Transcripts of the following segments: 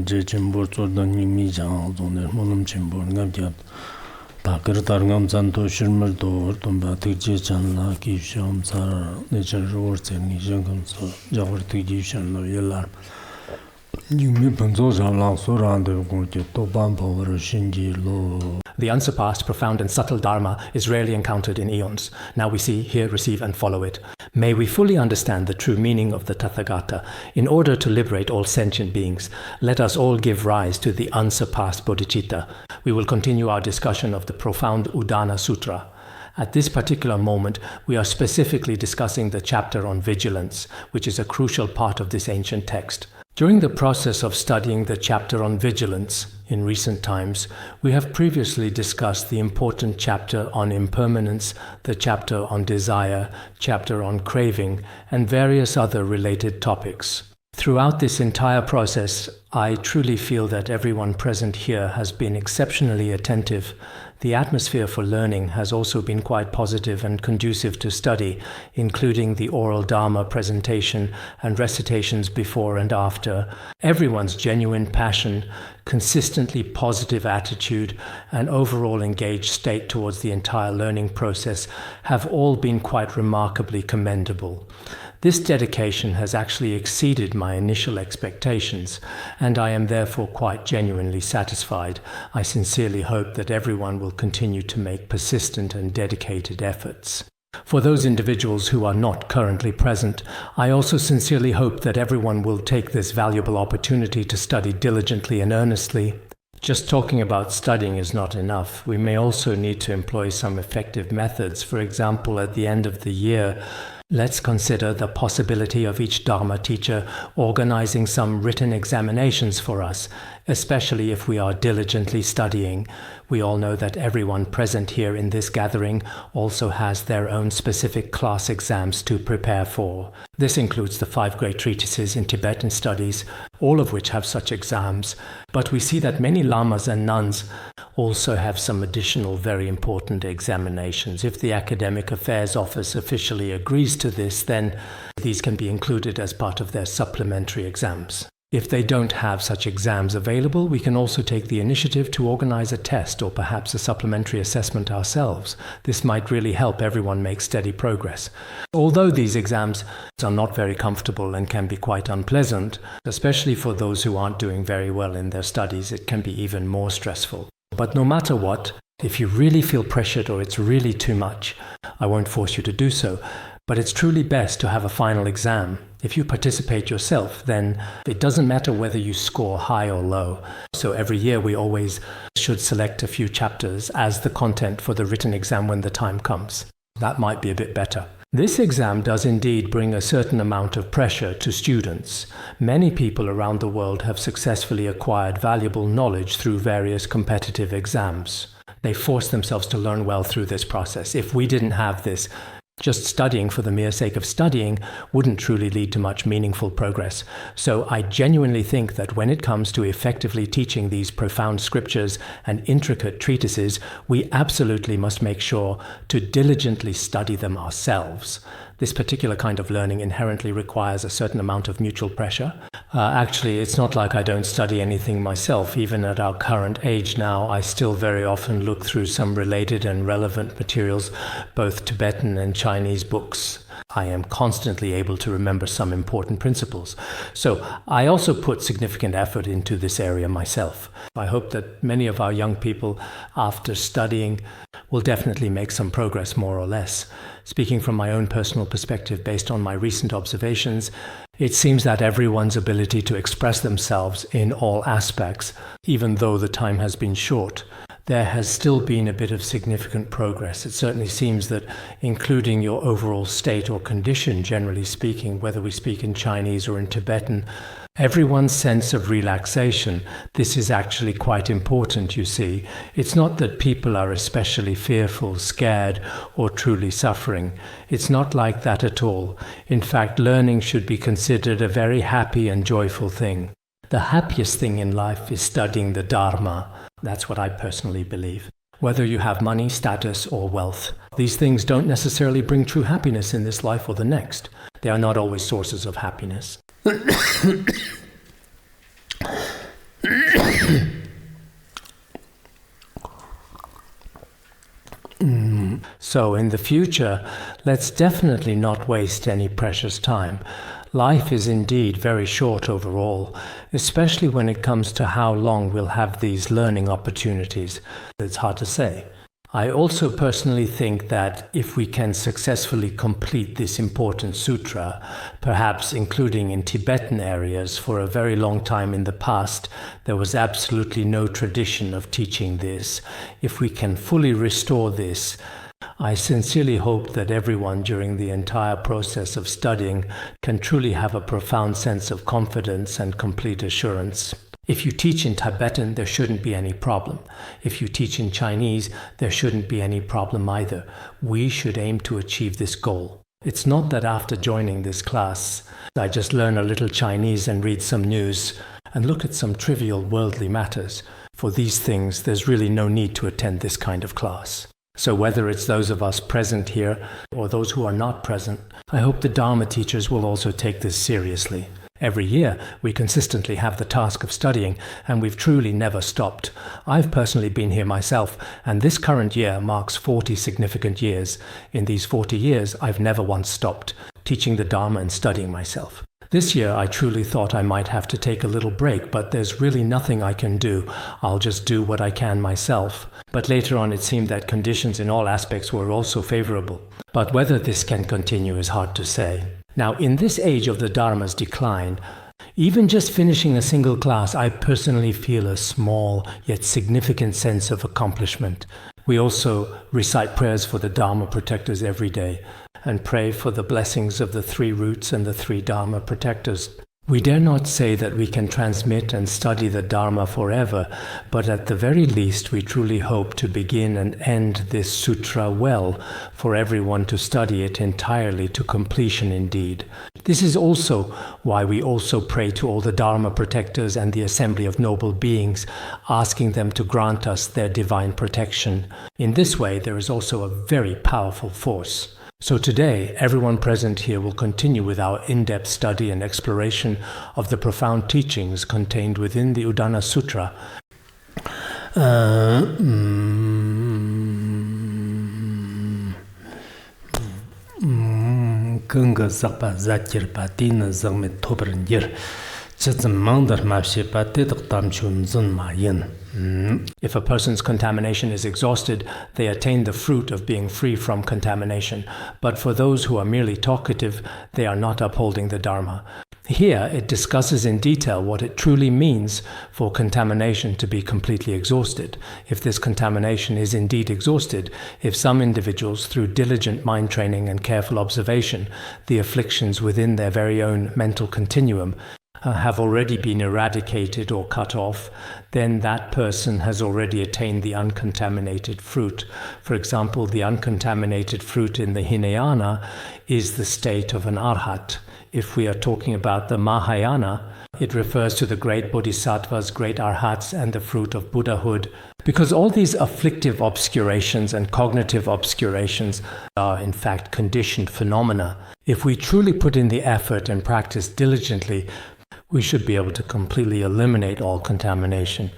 je chimbo tsoda nimi jang zone monum chimbo ngam jab bakar tar ngam zan to shirmar do tomba tije chan la ki shom sar ne chen ror chen ni jang kam so jawar tije shan no yelar nimi panzo jang la so ran de ko je to ban power shinji lo. The unsurpassed, profound and subtle Dharma is rarely encountered in eons. Now we see, hear, receive and follow it. May we fully understand the true meaning of the Tathagata. In order to liberate all sentient beings, let us all give rise to the unsurpassed bodhicitta. We will continue our discussion of the profound Udāna Sūtra. At this particular moment, we are specifically discussing the chapter on vigilance, which is a crucial part of this ancient text. During the process of studying the chapter on vigilance in recent times, we have previously discussed the important chapter on impermanence, the chapter on desire, chapter on craving, and various other related topics. Throughout this entire process, I truly feel that everyone present here has been exceptionally attentive. The atmosphere for learning has also been quite positive and conducive to study, including the oral Dharma presentation and recitations before and after. Everyone's genuine passion, consistently positive attitude, and overall engaged state towards the entire learning process have all been quite remarkably commendable. This dedication has actually exceeded my initial expectations, and I am therefore quite genuinely satisfied. I sincerely hope that everyone will continue to make persistent and dedicated efforts. For those individuals who are not currently present, I also sincerely hope that everyone will take this valuable opportunity to study diligently and earnestly. Just talking about studying is not enough. We may also need to employ some effective methods. For example, at the end of the year, let's consider the possibility of each Dharma teacher organizing some written examinations for us, especially if we are diligently studying. We all know that everyone present here in this gathering also has their own specific class exams to prepare for. This includes the 5 great treatises in Tibetan studies, all of which have such exams, but we see that many lamas and nuns also have some additional very important examinations. If the Academic Affairs Office officially agrees to this, then these can be included as part of their supplementary exams. If they don't have such exams available, we can also take the initiative to organize a test or perhaps a supplementary assessment ourselves. This might really help everyone make steady progress. Although these exams are not very comfortable and can be quite unpleasant, especially for those who aren't doing very well in their studies, it can be even more stressful. But no matter what, if you really feel pressured or it's really too much, I won't force you to do so. But it's truly best to have a final exam. If you participate yourself, then it doesn't matter whether you score high or low. So every year we always should select a few chapters as the content for the written exam when the time comes. That might be a bit better. This exam does indeed bring a certain amount of pressure to students. Many people around the world have successfully acquired valuable knowledge through various competitive exams. They force themselves to learn well through this process. If we didn't have this, just studying for the mere sake of studying wouldn't truly lead to much meaningful progress. So I genuinely think that when it comes to effectively teaching these profound scriptures and intricate treatises, we absolutely must make sure to diligently study them ourselves. This particular kind of learning inherently requires a certain amount of mutual pressure. Actually, it's not like I don't study anything myself. Even at our current age now, I still very often look through some related and relevant materials, both Tibetan and Chinese books. I am constantly able to remember some important principles. So I also put significant effort into this area myself. I hope that many of our young people, after studying, will definitely make some progress more or less. Speaking from my own personal perspective based on my recent observations, it seems that everyone's ability to express themselves in all aspects, even though the time has been short, there has still been a bit of significant progress. It certainly seems that including your overall state or condition, generally speaking, whether we speak in Chinese or in Tibetan, everyone's sense of relaxation, this is actually quite important, you see. It's not that people are especially fearful, scared, or truly suffering. It's not like that at all. In fact, learning should be considered a very happy and joyful thing. The happiest thing in life is studying the Dharma. That's what I personally believe. Whether you have money, status, or wealth, these things don't necessarily bring true happiness in this life or the next. They are not always sources of happiness. So in the future, let's definitely not waste any precious time. Life is indeed very short overall, especially when it comes to how long we'll have these learning opportunities. It's hard to say. I also personally think that if we can successfully complete this important sutra, perhaps including in Tibetan areas, for a very long time in the past, there was absolutely no tradition of teaching this. If we can fully restore this, I sincerely hope that everyone during the entire process of studying can truly have a profound sense of confidence and complete assurance. If you teach in Tibetan, there shouldn't be any problem. If you teach in Chinese, there shouldn't be any problem either. We should aim to achieve this goal. It's not that after joining this class, I just learn a little Chinese and read some news and look at some trivial worldly matters. For these things, there's really no need to attend this kind of class. So whether it's those of us present here or those who are not present, I hope the Dharma teachers will also take this seriously. Every year, we consistently have the task of studying, and we've truly never stopped. I've personally been here myself, and this current year marks 40 significant years. In these 40 years, I've never once stopped teaching the Dharma and studying myself. This year, I truly thought I might have to take a little break, but there's really nothing I can do. I'll just do what I can myself. But later on, it seemed that conditions in all aspects were also favorable. But whether this can continue is hard to say. Now, in this age of the Dharma's decline, even just finishing a single class, I personally feel a small yet significant sense of accomplishment. We also recite prayers for the Dharma protectors every day and pray for the blessings of the 3 roots and the 3 Dharma protectors. We dare not say that we can transmit and study the Dharma forever, but at the very least we truly hope to begin and end this sutra well, for everyone to study it entirely to completion indeed. This is also why we also pray to all the Dharma protectors and the assembly of noble beings, asking them to grant us their divine protection. In this way there is also a very powerful force. So today, everyone present here will continue with our in-depth study and exploration of the profound teachings contained within the Udāna Sūtra. If a person's contamination is exhausted, they attain the fruit of being free from contamination. But for those who are merely talkative, they are not upholding the Dharma. Here it discusses in detail what it truly means for contamination to be completely exhausted. If this contamination is indeed exhausted, if some individuals, through diligent mind training and careful observation, the afflictions within their very own mental continuum, have already been eradicated or cut off, then that person has already attained the uncontaminated fruit. For example, the uncontaminated fruit in the Hinayana is the state of an arhat. If we are talking about the Mahayana, it refers to the great bodhisattvas, great arhats, and the fruit of Buddhahood. Because all these afflictive obscurations and cognitive obscurations are in fact conditioned phenomena. If we truly put in the effort and practice diligently, we should be able to completely eliminate all contamination.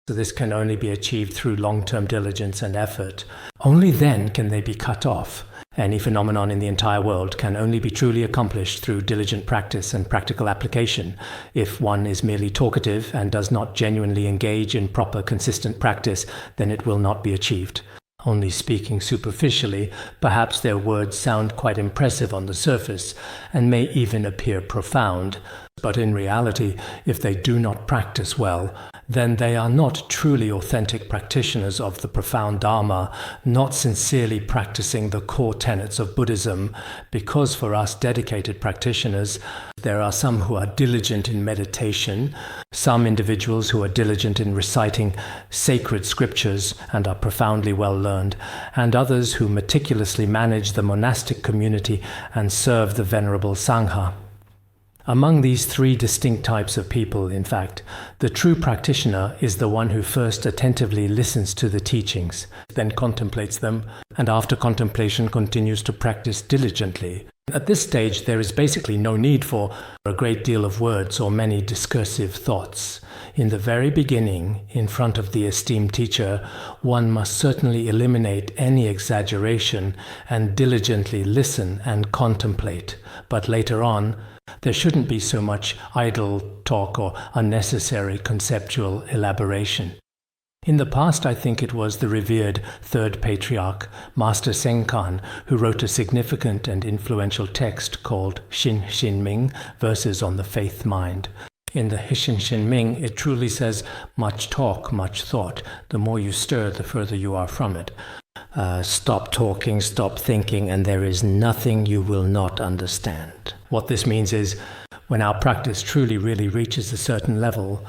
So this can only be achieved through long-term diligence and effort. Only then can they be cut off. Any phenomenon in the entire world can only be truly accomplished through diligent practice and practical application. If one is merely talkative and does not genuinely engage in proper, consistent practice, then it will not be achieved. Only speaking superficially, perhaps their words sound quite impressive on the surface and may even appear profound. But in reality, if they do not practice well, then they are not truly authentic practitioners of the profound Dharma, not sincerely practicing the core tenets of Buddhism, because for us dedicated practitioners, there are some who are diligent in meditation, some individuals who are diligent in reciting sacred scriptures and are profoundly well learned, and others who meticulously manage the monastic community and serve the Venerable Sangha. Among these three distinct types of people, in fact, the true practitioner is the one who first attentively listens to the teachings, then contemplates them, and after contemplation continues to practice diligently. At this stage, there is basically no need for a great deal of words or many discursive thoughts. In the very beginning, in front of the esteemed teacher, one must certainly eliminate any exaggeration and diligently listen and contemplate. But later on, there shouldn't be so much idle talk or unnecessary conceptual elaboration. In the past, I think it was the revered third patriarch, Master Senkan, who wrote a significant and influential text called Xin Xin Ming, Verses on the Faith Mind. In the Xin Xin Ming, it truly says, much talk, much thought. The more you stir, the further you are from it. Stop talking, stop thinking, and there is nothing you will not understand. What this means is, when our practice truly really reaches a certain level,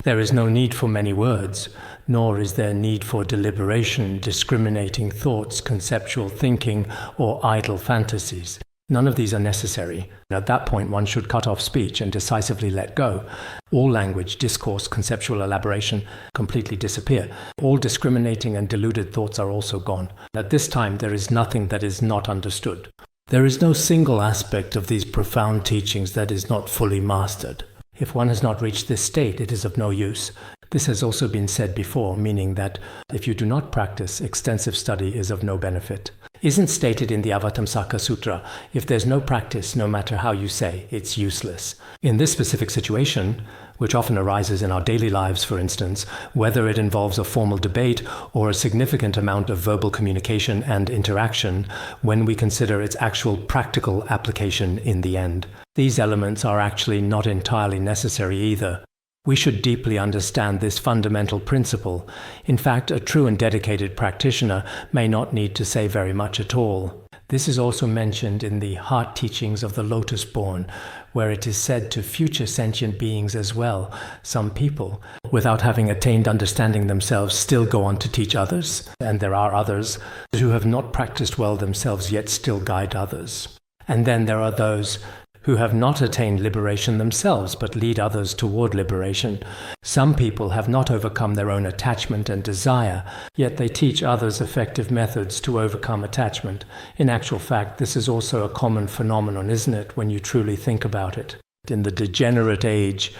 there is no need for many words, nor is there need for deliberation, discriminating thoughts, conceptual thinking, or idle fantasies. None of these are necessary. At that point, one should cut off speech and decisively let go. All language, discourse, conceptual elaboration completely disappear. All discriminating and deluded thoughts are also gone. At this time, there is nothing that is not understood. There is no single aspect of these profound teachings that is not fully mastered. If one has not reached this state, it is of no use. This has also been said before, meaning that if you do not practice, extensive study is of no benefit. Isn't stated in the Avatamsaka Sutra, if there's no practice, no matter how you say, it's useless. In this specific situation, which often arises in our daily lives, for instance, whether it involves a formal debate or a significant amount of verbal communication and interaction, when we consider its actual practical application in the end, these elements are actually not entirely necessary either. We should deeply understand this fundamental principle. In fact, a true and dedicated practitioner may not need to say very much at all. This is also mentioned in the heart teachings of the Lotus-born, where it is said to future sentient beings as well, some people, without having attained understanding themselves, still go on to teach others, and there are others who have not practiced well themselves yet still guide others. And then there are those who have not attained liberation themselves but lead others toward liberation. Some people have not overcome their own attachment and desire, yet they teach others effective methods to overcome attachment. In actual fact, this is also a common phenomenon, isn't it, when you truly think about it? In the degenerate age,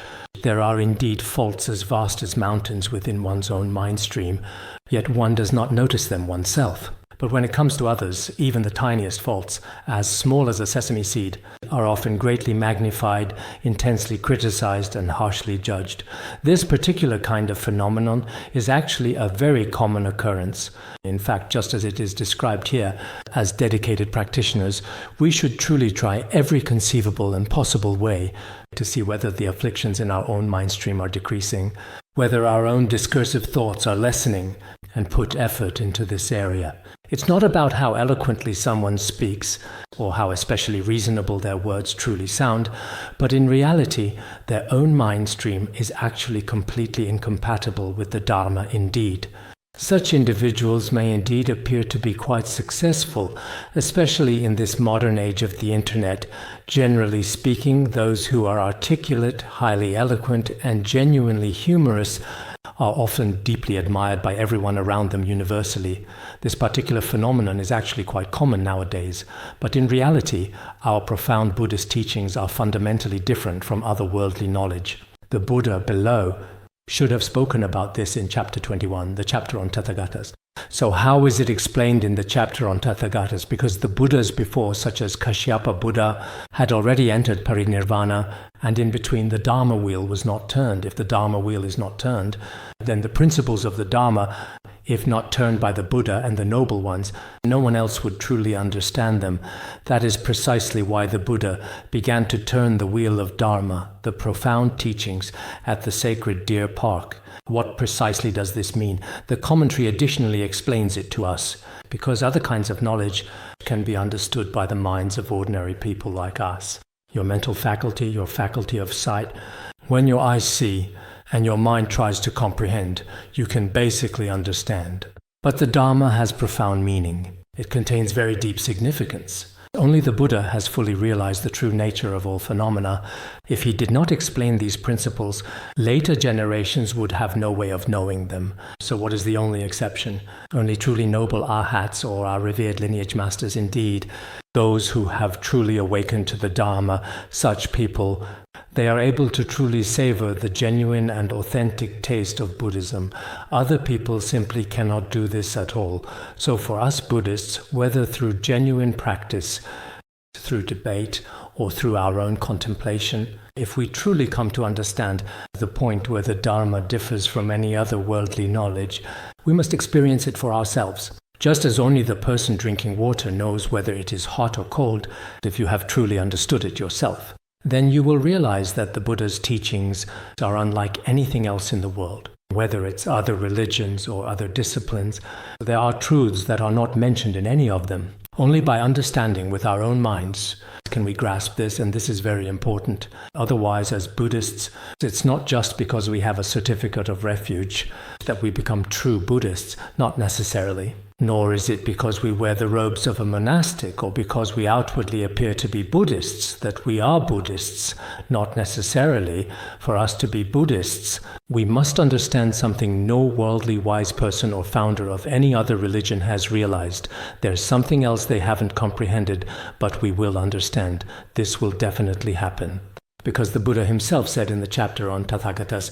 there are indeed faults as vast as mountains within one's own mind stream, yet one does not notice them oneself. But when it comes to others, even the tiniest faults, as small as a sesame seed, are often greatly magnified, intensely criticized, and harshly judged. This particular kind of phenomenon is actually a very common occurrence. In fact, just as it is described here, as dedicated practitioners, we should truly try every conceivable and possible way to see whether the afflictions in our own mind stream are decreasing, whether our own discursive thoughts are lessening, and put effort into this area. It's not about how eloquently someone speaks, or how especially reasonable their words truly sound, but in reality, their own mind stream is actually completely incompatible with the Dharma indeed. Such individuals may indeed appear to be quite successful, especially in this modern age of the internet. Generally speaking, those who are articulate, highly eloquent, and genuinely humorous are often deeply admired by everyone around them universally. This particular phenomenon is actually quite common nowadays, but in reality, our profound Buddhist teachings are fundamentally different from other worldly knowledge. The Buddha below should have spoken about this in chapter 21, the chapter on Tathagatas. So how is it explained in the chapter on Tathagatas? Because the Buddhas before, such as Kashyapa Buddha, had already entered parinirvana, and in between the Dharma wheel was not turned. If the Dharma wheel is not turned, then the principles of the Dharma, if not turned by the Buddha and the noble ones, no one else would truly understand them. That is precisely why the Buddha began to turn the wheel of Dharma, the profound teachings, at the sacred Deer Park. What precisely does this mean? The commentary additionally explains it to us, because other kinds of knowledge can be understood by the minds of ordinary people like us. Your mental faculty, your faculty of sight, when your eyes see and your mind tries to comprehend, you can basically understand. But the Dharma has profound meaning. It contains very deep significance. Only the Buddha has fully realized the true nature of all phenomena. If he did not explain these principles, later generations would have no way of knowing them. So what is the only exception? Only truly noble arhats, or our revered lineage masters indeed, those who have truly awakened to the Dharma, such people, they are able to truly savor the genuine and authentic taste of Buddhism. Other people simply cannot do this at all. So for us Buddhists, whether through genuine practice, through debate, or through our own contemplation, if we truly come to understand the point where the Dharma differs from any other worldly knowledge, we must experience it for ourselves. Just as only the person drinking water knows whether it is hot or cold, if you have truly understood it yourself, then you will realize that the Buddha's teachings are unlike anything else in the world. Whether it's other religions or other disciplines, there are truths that are not mentioned in any of them. Only by understanding with our own minds can we grasp this, and this is very important. Otherwise, as Buddhists, it's not just because we have a certificate of refuge that we become true Buddhists, not necessarily. Nor is it because we wear the robes of a monastic or because we outwardly appear to be Buddhists that we are Buddhists. Not necessarily. For us to be Buddhists, we must understand something no worldly wise person or founder of any other religion has realized. There's something else they haven't comprehended, but we will understand. This will definitely happen. Because the Buddha himself said in the chapter on Tathagatas,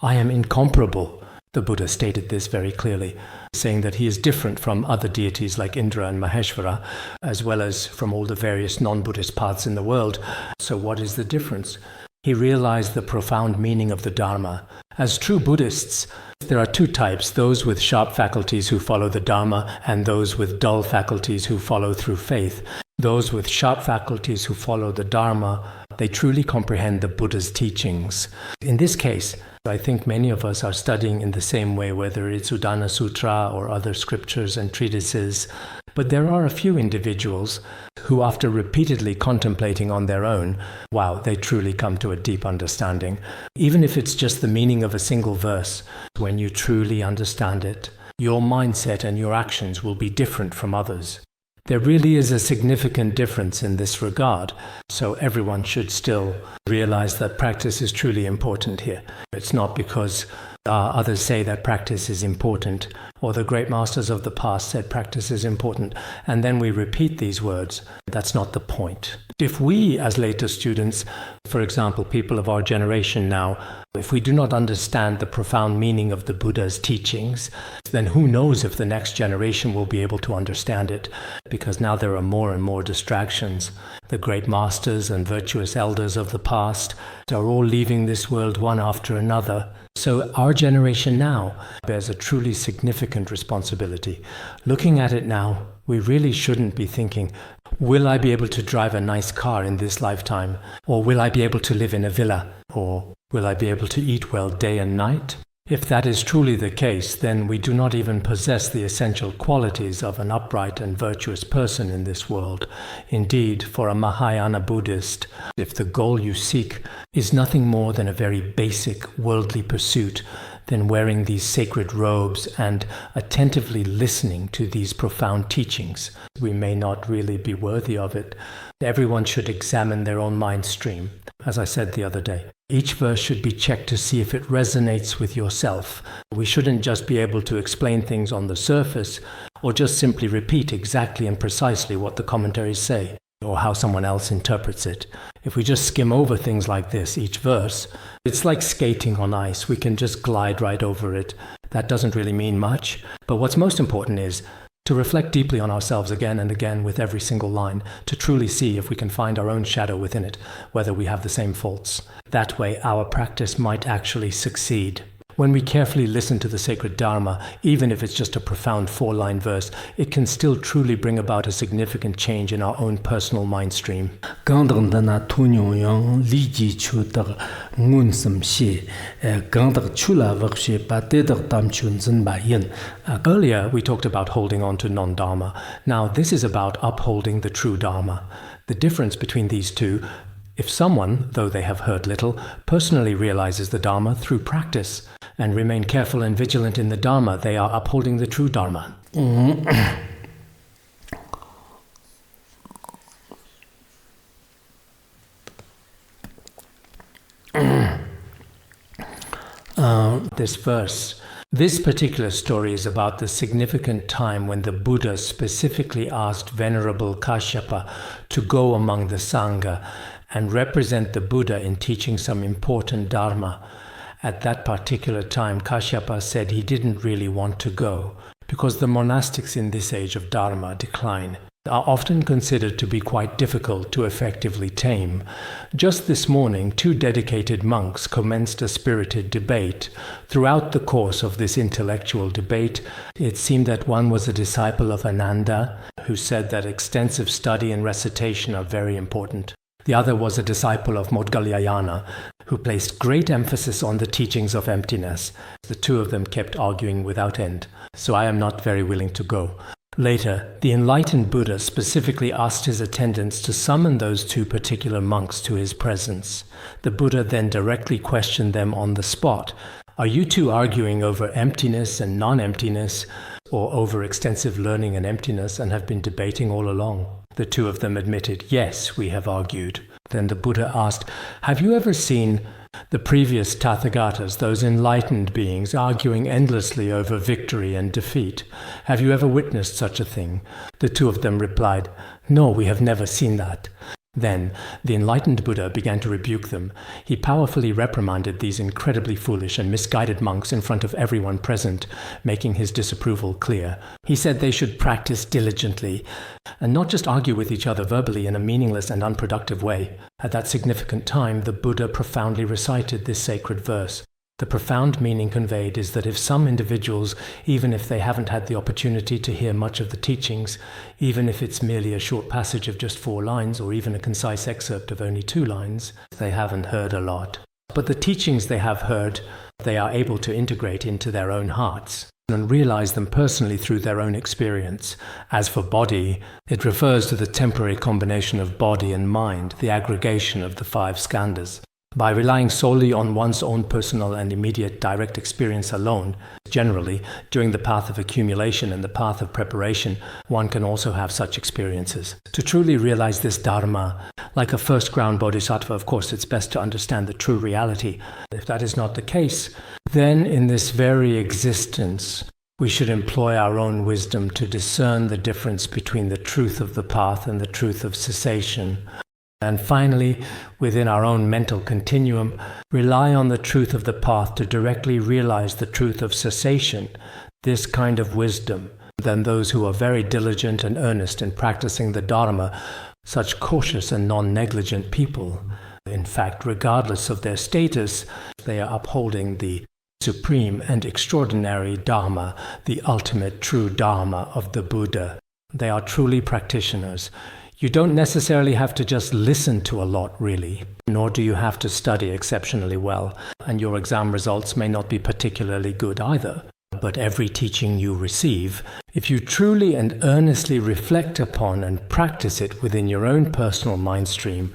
"I am incomparable." The Buddha stated this very clearly, saying that he is different from other deities like Indra and Maheshvara, as well as from all the various non-Buddhist paths in the world. So what is the difference? He realized the profound meaning of the Dharma. As true Buddhists, there are two types, those with sharp faculties who follow the Dharma and those with dull faculties who follow through faith. Those with sharp faculties who follow the Dharma, they truly comprehend the Buddha's teachings. In this case, I think many of us are studying in the same way, whether it's Udāna Sūtra or other scriptures and treatises. But there are a few individuals who, after repeatedly contemplating on their own, wow, they truly come to a deep understanding. Even if it's just the meaning of a single verse, when you truly understand it, your mindset and your actions will be different from others. There really is a significant difference in this regard, so everyone should still realize that practice is truly important here. It's not because others say that practice is important, or the great masters of the past said practice is important, and then we repeat these words. That's not the point. If we, as later students, for example, people of our generation now, if we do not understand the profound meaning of the Buddha's teachings, then who knows if the next generation will be able to understand it, because now there are more and more distractions. The great masters and virtuous elders of the past are all leaving this world one after another. So our generation now bears a truly significant responsibility. Looking at it now, we really shouldn't be thinking, will I be able to drive a nice car in this lifetime? Or will I be able to live in a villa? Or will I be able to eat well day and night? If that is truly the case, then we do not even possess the essential qualities of an upright and virtuous person in this world. Indeed, for a Mahayana Buddhist, if the goal you seek is nothing more than a very basic worldly pursuit, then wearing these sacred robes and attentively listening to these profound teachings, we may not really be worthy of it. Everyone should examine their own mind stream. As I said the other day, each verse should be checked to see if it resonates with yourself. We shouldn't just be able to explain things on the surface, or just simply repeat exactly and precisely what the commentaries say, or how someone else interprets it. If we just skim over things like this, each verse, it's like skating on ice. We can just glide right over it. That doesn't really mean much. But what's most important is to reflect deeply on ourselves again and again with every single line, to truly see if we can find our own shadow within it, whether we have the same faults. That way our practice might actually succeed. When we carefully listen to the sacred Dharma, even if it's just a profound 4-line verse, it can still truly bring about a significant change in our own personal mind stream. Earlier, we talked about holding on to non-Dharma. Now, this is about upholding the true Dharma. The difference between these two, if someone, though they have heard little, personally realizes the Dharma through practice and remain careful and vigilant in the Dharma, they are upholding the true Dharma. this verse. This particular story is about the significant time when the Buddha specifically asked Venerable Kashyapa to go among the Sangha and represent the Buddha in teaching some important Dharma. At that particular time, Kashyapa said he didn't really want to go because the monastics in this age of Dharma decline are often considered to be quite difficult to effectively tame. Just this morning, 2 dedicated monks commenced a spirited debate. Throughout the course of this intellectual debate, it seemed that one was a disciple of Ananda, who said that extensive study and recitation are very important. The other was a disciple of Moggallāyana, who placed great emphasis on the teachings of emptiness. The 2 of them kept arguing without end, so I am not very willing to go. Later, the enlightened Buddha specifically asked his attendants to summon those 2 particular monks to his presence. The Buddha then directly questioned them on the spot. Are you 2 arguing over emptiness and non-emptiness, or over extensive learning and emptiness, and have been debating all along? The 2 of them admitted, yes, we have argued. Then the Buddha asked, have you ever seen the previous Tathagatas, those enlightened beings, arguing endlessly over victory and defeat? Have you ever witnessed such a thing? The 2 of them replied, no, we have never seen that. Then the enlightened Buddha began to rebuke them. He powerfully reprimanded these incredibly foolish and misguided monks in front of everyone present, making his disapproval clear. He said they should practice diligently and not just argue with each other verbally in a meaningless and unproductive way. At that significant time, the Buddha profoundly recited this sacred verse. The profound meaning conveyed is that if some individuals, even if they haven't had the opportunity to hear much of the teachings, even if it's merely a short passage of just 4 lines or even a concise excerpt of only 2 lines, they haven't heard a lot. But the teachings they have heard, they are able to integrate into their own hearts and realize them personally through their own experience. As for body, it refers to the temporary combination of body and mind, the aggregation of the 5 skandhas. By relying solely on one's own personal and immediate direct experience alone, generally, during the path of accumulation and the path of preparation, one can also have such experiences. To truly realize this Dharma, like a first ground bodhisattva, of course, it's best to understand the true reality. If that is not the case, then in this very existence, we should employ our own wisdom to discern the difference between the truth of the path and the truth of cessation. And finally, within our own mental continuum, rely on the truth of the path to directly realize the truth of cessation, this kind of wisdom. Then those who are very diligent and earnest in practicing the Dharma, such cautious and non-negligent people, in fact, regardless of their status, they are upholding the supreme and extraordinary Dharma, the ultimate true Dharma of the Buddha. They are truly practitioners. You don't necessarily have to just listen to a lot, really, nor do you have to study exceptionally well, and your exam results may not be particularly good either. But every teaching you receive, if you truly and earnestly reflect upon and practice it within your own personal mind stream,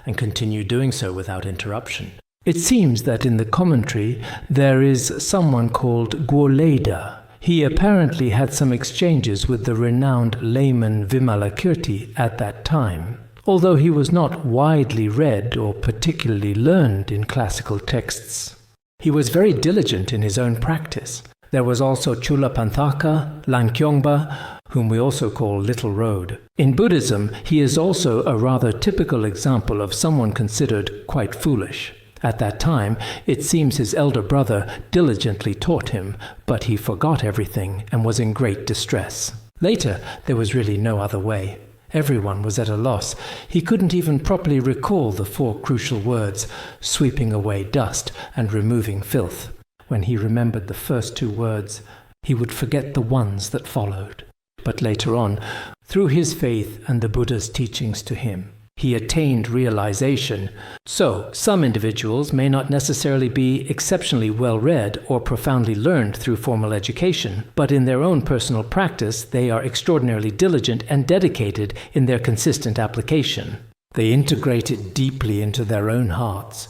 and continue doing so without interruption. It seems that in the commentary there is someone called Gwoleda. He apparently had some exchanges with the renowned layman Vimalakirti at that time. Although he was not widely read or particularly learned in classical texts, he was very diligent in his own practice. There was also Chulapanthaka, Lankyongpa, whom we also call Little Road. In Buddhism, he is also a rather typical example of someone considered quite foolish. At that time, it seems his elder brother diligently taught him, but he forgot everything and was in great distress. Later, there was really no other way. Everyone was at a loss. He couldn't even properly recall the 4 crucial words, sweeping away dust and removing filth. When he remembered the first 2 words, he would forget the ones that followed. But later on, through his faith and the Buddha's teachings to him, he attained realization. So, some individuals may not necessarily be exceptionally well-read or profoundly learned through formal education, but in their own personal practice, they are extraordinarily diligent and dedicated in their consistent application. They integrate it deeply into their own hearts.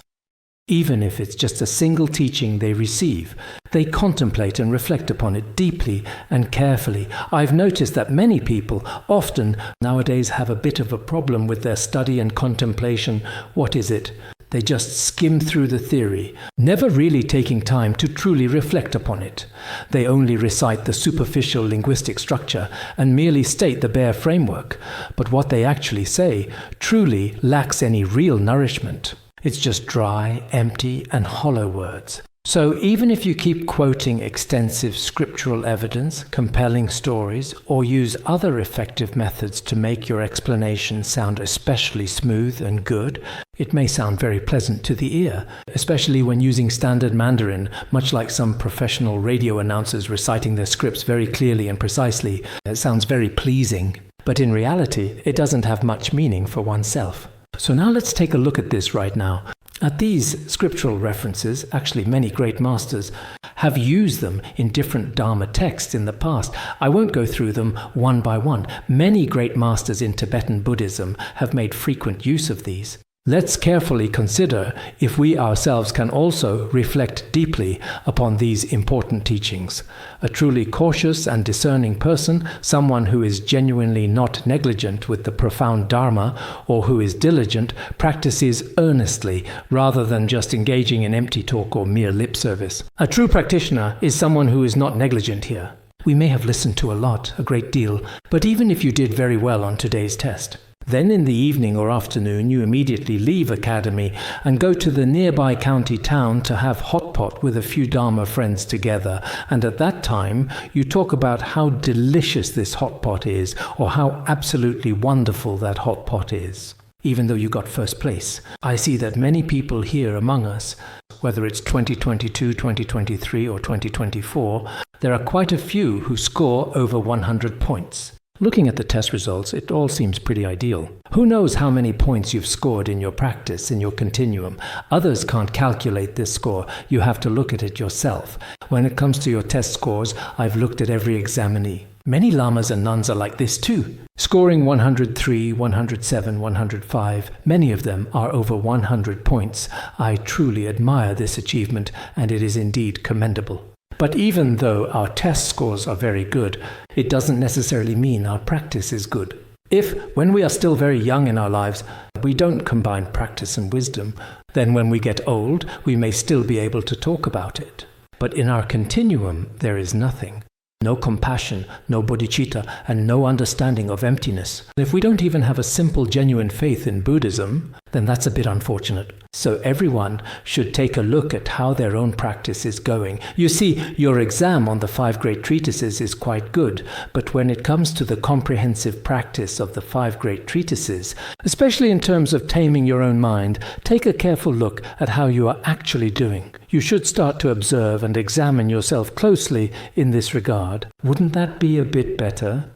Even if it's just a single teaching they receive, they contemplate and reflect upon it deeply and carefully. I've noticed that many people often nowadays have a bit of a problem with their study and contemplation. What is it? They just skim through the theory, never really taking time to truly reflect upon it. They only recite the superficial linguistic structure and merely state the bare framework, but what they actually say truly lacks any real nourishment. It's just dry, empty, and hollow words. So even if you keep quoting extensive scriptural evidence, compelling stories, or use other effective methods to make your explanation sound especially smooth and good, it may sound very pleasant to the ear, especially when using standard Mandarin, much like some professional radio announcers reciting their scripts very clearly and precisely. It sounds very pleasing, but in reality, it doesn't have much meaning for oneself. So now let's take a look at this right now. At these scriptural references, actually many great masters have used them in different Dharma texts in the past. I won't go through them one by one. Many great masters in Tibetan Buddhism have made frequent use of these. Let's carefully consider if we ourselves can also reflect deeply upon these important teachings. A truly cautious and discerning person, someone who is genuinely not negligent with the profound Dharma or who is diligent, practices earnestly rather than just engaging in empty talk or mere lip service. A true practitioner is someone who is not negligent here. We may have listened to a great deal, but even if you did very well on today's test, then in the evening or afternoon you immediately leave academy and go to the nearby county town to have hot pot with a few Dharma friends together, and at that time you talk about how delicious this hot pot is or how absolutely wonderful that hot pot is, even though you got first place. I see that many people here among us, whether it's 2022, 2023 or 2024, there are quite a few who score over 100 points. Looking at the test results, it all seems pretty ideal. Who knows how many points you've scored in your practice, in your continuum? Others can't calculate this score. You have to look at it yourself. When it comes to your test scores, I've looked at every examinee. Many lamas and nuns are like this too, scoring 103, 107, 105. Many of them are over 100 points. I truly admire this achievement, and it is indeed commendable. But even though our test scores are very good, it doesn't necessarily mean our practice is good. If, when we are still very young in our lives, we don't combine practice and wisdom, then when we get old, we may still be able to talk about it. But in our continuum, there is nothing. No compassion, no bodhicitta, and no understanding of emptiness. If we don't even have a simple, genuine faith in Buddhism, then that's a bit unfortunate. So everyone should take a look at how their own practice is going. You see, your exam on the 5 great treatises is quite good, but when it comes to the comprehensive practice of the 5 great treatises, especially in terms of taming your own mind, take a careful look at how you are actually doing. You should start to observe and examine yourself closely in this regard. Wouldn't that be a bit better?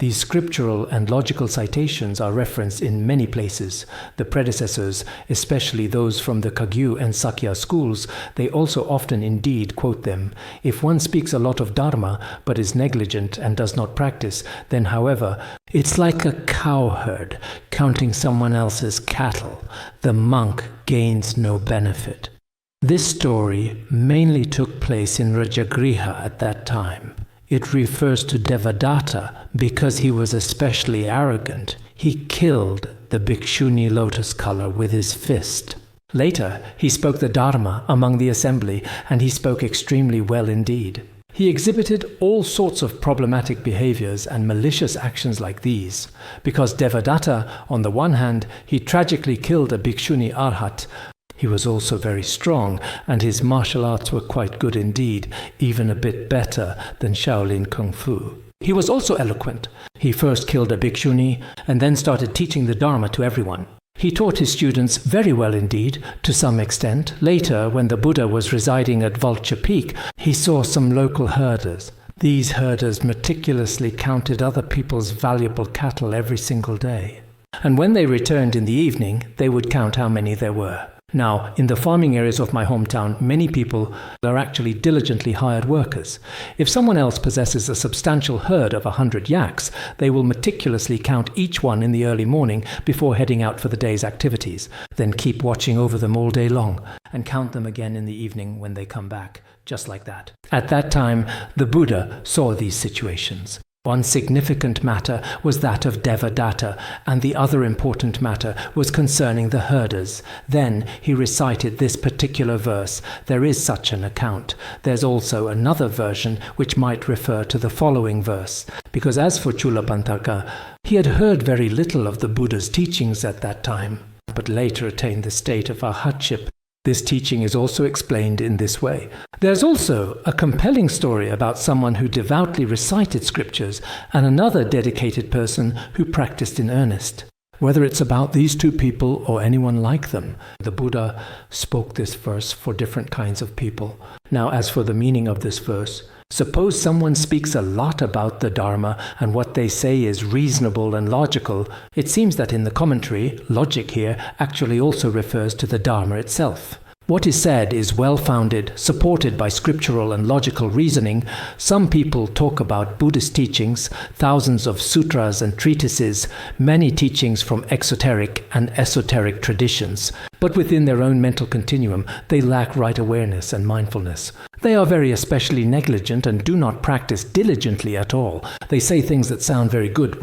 These scriptural and logical citations are referenced in many places. The predecessors, especially those from the Kagyu and Sakya schools, they also often indeed quote them. If one speaks a lot of Dharma but is negligent and does not practice, then however, it's like a cowherd counting someone else's cattle. The monk gains no benefit. This story mainly took place in Rajagriha at that time. It refers to Devadatta because he was especially arrogant. He killed the Bhikshuni lotus color with his fist. Later, he spoke the Dharma among the assembly, and he spoke extremely well indeed. He exhibited all sorts of problematic behaviors and malicious actions like these, because Devadatta, on the one hand, he tragically killed a Bhikshuni Arhat. He was also very strong, and his martial arts were quite good indeed, even a bit better than Shaolin Kung Fu. He was also eloquent. He first killed a bhikshuni and then started teaching the Dharma to everyone. He taught his students very well indeed, to some extent. Later, when the Buddha was residing at Vulture Peak, he saw some local herders. These herders meticulously counted other people's valuable cattle every single day. And when they returned in the evening, they would count how many there were. Now, in the farming areas of my hometown, many people are actually diligently hired workers. If someone else possesses a substantial herd of 100 yaks, they will meticulously count each one in the early morning before heading out for the day's activities, then keep watching over them all day long, and count them again in the evening when they come back, just like that. At that time, the Buddha saw these situations. One significant matter was that of Devadatta, and the other important matter was concerning the herders. Then he recited this particular verse. There is such an account. There's also another version which might refer to the following verse, because as for Chulapantaka, he had heard very little of the Buddha's teachings at that time, but later attained the state of arhatship. This teaching is also explained in this way. There's also a compelling story about someone who devoutly recited scriptures and another dedicated person who practiced in earnest. Whether it's about these two people or anyone like them, the Buddha spoke this verse for different kinds of people. Now, as for the meaning of this verse, suppose someone speaks a lot about the Dharma and what they say is reasonable and logical. It seems that in the commentary, logic here actually also refers to the Dharma itself. What is said is well-founded, supported by scriptural and logical reasoning. Some people talk about Buddhist teachings, thousands of sutras and treatises, many teachings from exoteric and esoteric traditions. But within their own mental continuum, they lack right awareness and mindfulness. They are very especially negligent and do not practice diligently at all. They say things that sound very good.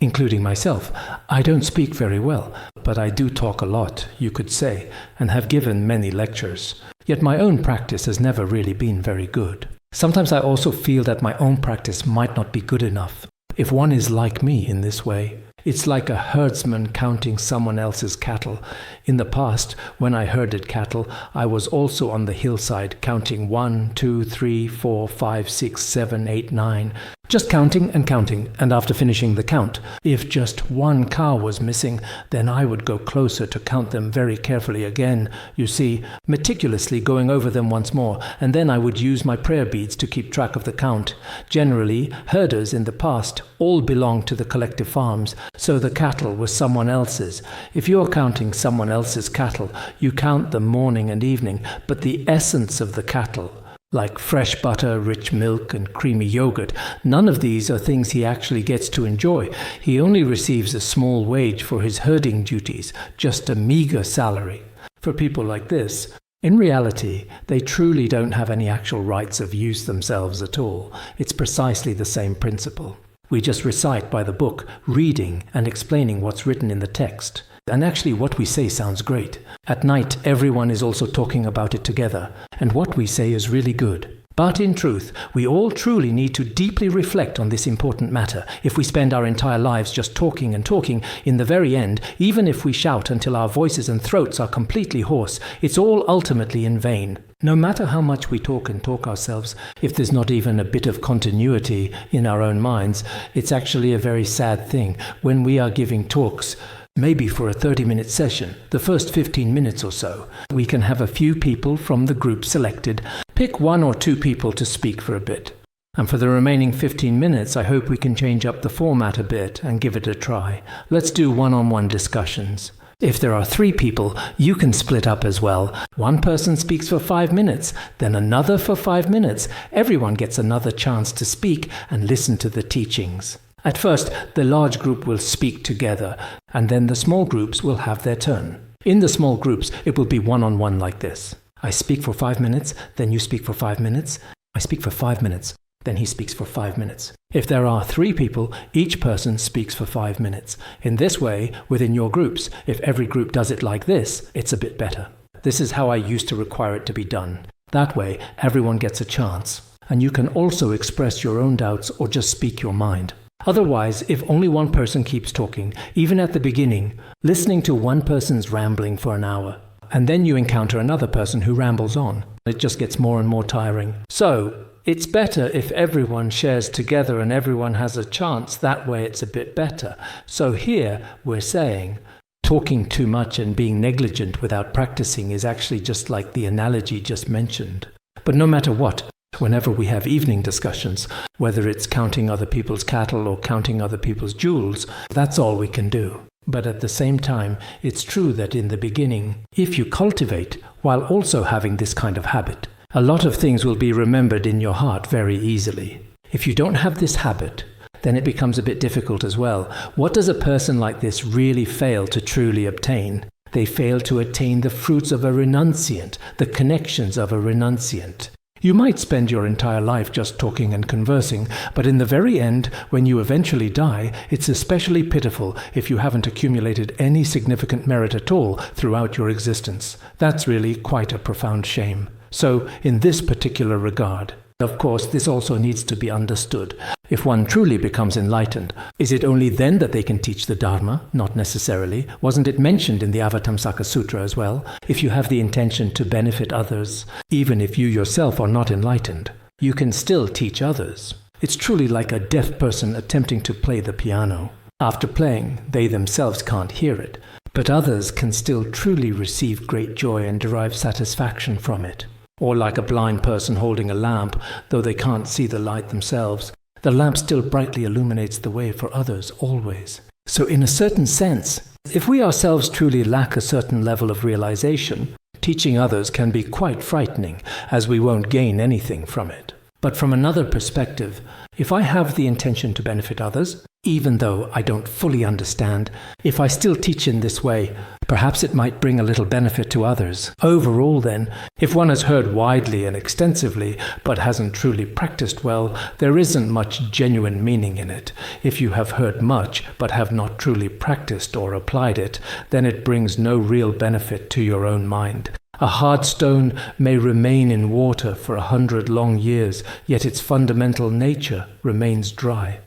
Including myself, I don't speak very well, but I do talk a lot, you could say, and have given many lectures. Yet my own practice has never really been very good. Sometimes I also feel that my own practice might not be good enough. If one is like me in this way, it's like a herdsman counting someone else's cattle. In the past, when I herded cattle, I was also on the hillside counting 1, 2, 3, 4, 5, 6, 7, 8, 9. Just counting, and after finishing the count, if just one cow was missing, then I would go closer to count them very carefully again, you see, meticulously going over them once more, and then I would use my prayer beads to keep track of the count. Generally, herders in the past all belonged to the collective farms, so the cattle were someone else's. If you're counting someone else's cattle, you count them morning and evening, but the essence of the cattle, like fresh butter, rich milk, and creamy yogurt, none of these are things he actually gets to enjoy. He only receives a small wage for his herding duties, just a meager salary. For people like this, in reality, they truly don't have any actual rights of use themselves at all. It's precisely the same principle. We just recite by the book, reading and explaining what's written in the text. And actually what we say sounds great. At night, everyone is also talking about it together, and what we say is really good. But in truth, we all truly need to deeply reflect on this important matter. If we spend our entire lives just talking and talking, in the very end, even if we shout until our voices and throats are completely hoarse, it's all ultimately in vain. No matter how much we talk and talk ourselves, if there's not even a bit of continuity in our own minds, it's actually a very sad thing. When we are giving talks, maybe for a 30-minute session, the first 15 minutes or so, we can have a few people from the group selected, pick 1 or 2 people to speak for a bit. And for the remaining 15 minutes, I hope we can change up the format a bit and give it a try. Let's do one-on-one discussions. If there are 3 people, you can split up as well. One person speaks for 5 minutes, then another for 5 minutes. Everyone gets another chance to speak and listen to the teachings. At first, the large group will speak together, and then the small groups will have their turn. In the small groups, it will be one-on-one like this. I speak for 5 minutes, then you speak for 5 minutes. I speak for 5 minutes, then he speaks for 5 minutes. If there are 3 people, each person speaks for 5 minutes. In this way, within your groups, if every group does it like this, it's a bit better. This is how I used to require it to be done. That way, everyone gets a chance. And you can also express your own doubts or just speak your mind. Otherwise, if only one person keeps talking, even at the beginning, listening to one person's rambling for an hour, and then you encounter another person who rambles on, it just gets more and more tiring. So, it's better if everyone shares together and everyone has a chance. That way it's a bit better. So here we're saying talking too much and being negligent without practicing is actually just like the analogy just mentioned. But no matter what, whenever we have evening discussions, whether it's counting other people's cattle or counting other people's jewels, that's all we can do. But at the same time, it's true that in the beginning, if you cultivate while also having this kind of habit, a lot of things will be remembered in your heart very easily. If you don't have this habit, then it becomes a bit difficult as well. What does a person like this really fail to truly obtain? They fail to attain the fruits of a renunciant, the connections of a renunciant. You might spend your entire life just talking and conversing, but in the very end, when you eventually die, it's especially pitiful if you haven't accumulated any significant merit at all throughout your existence. That's really quite a profound shame. So, in this particular regard, of course, this also needs to be understood. If one truly becomes enlightened, is it only then that they can teach the Dharma? Not necessarily. Wasn't it mentioned in the Avatamsaka Sutra as well? If you have the intention to benefit others, even if you yourself are not enlightened, you can still teach others. It's truly like a deaf person attempting to play the piano. After playing, they themselves can't hear it, but others can still truly receive great joy and derive satisfaction from it. Or like a blind person holding a lamp, though they can't see the light themselves, the lamp still brightly illuminates the way for others always. So in a certain sense, if we ourselves truly lack a certain level of realization, teaching others can be quite frightening, as we won't gain anything from it. But from another perspective, if I have the intention to benefit others, even though I don't fully understand, if I still teach in this way, perhaps it might bring a little benefit to others. Overall then, if one has heard widely and extensively, but hasn't truly practiced well, there isn't much genuine meaning in it. If you have heard much, but have not truly practiced or applied it, then it brings no real benefit to your own mind. A hard stone may remain in water for 100 long years, yet its fundamental nature remains dry.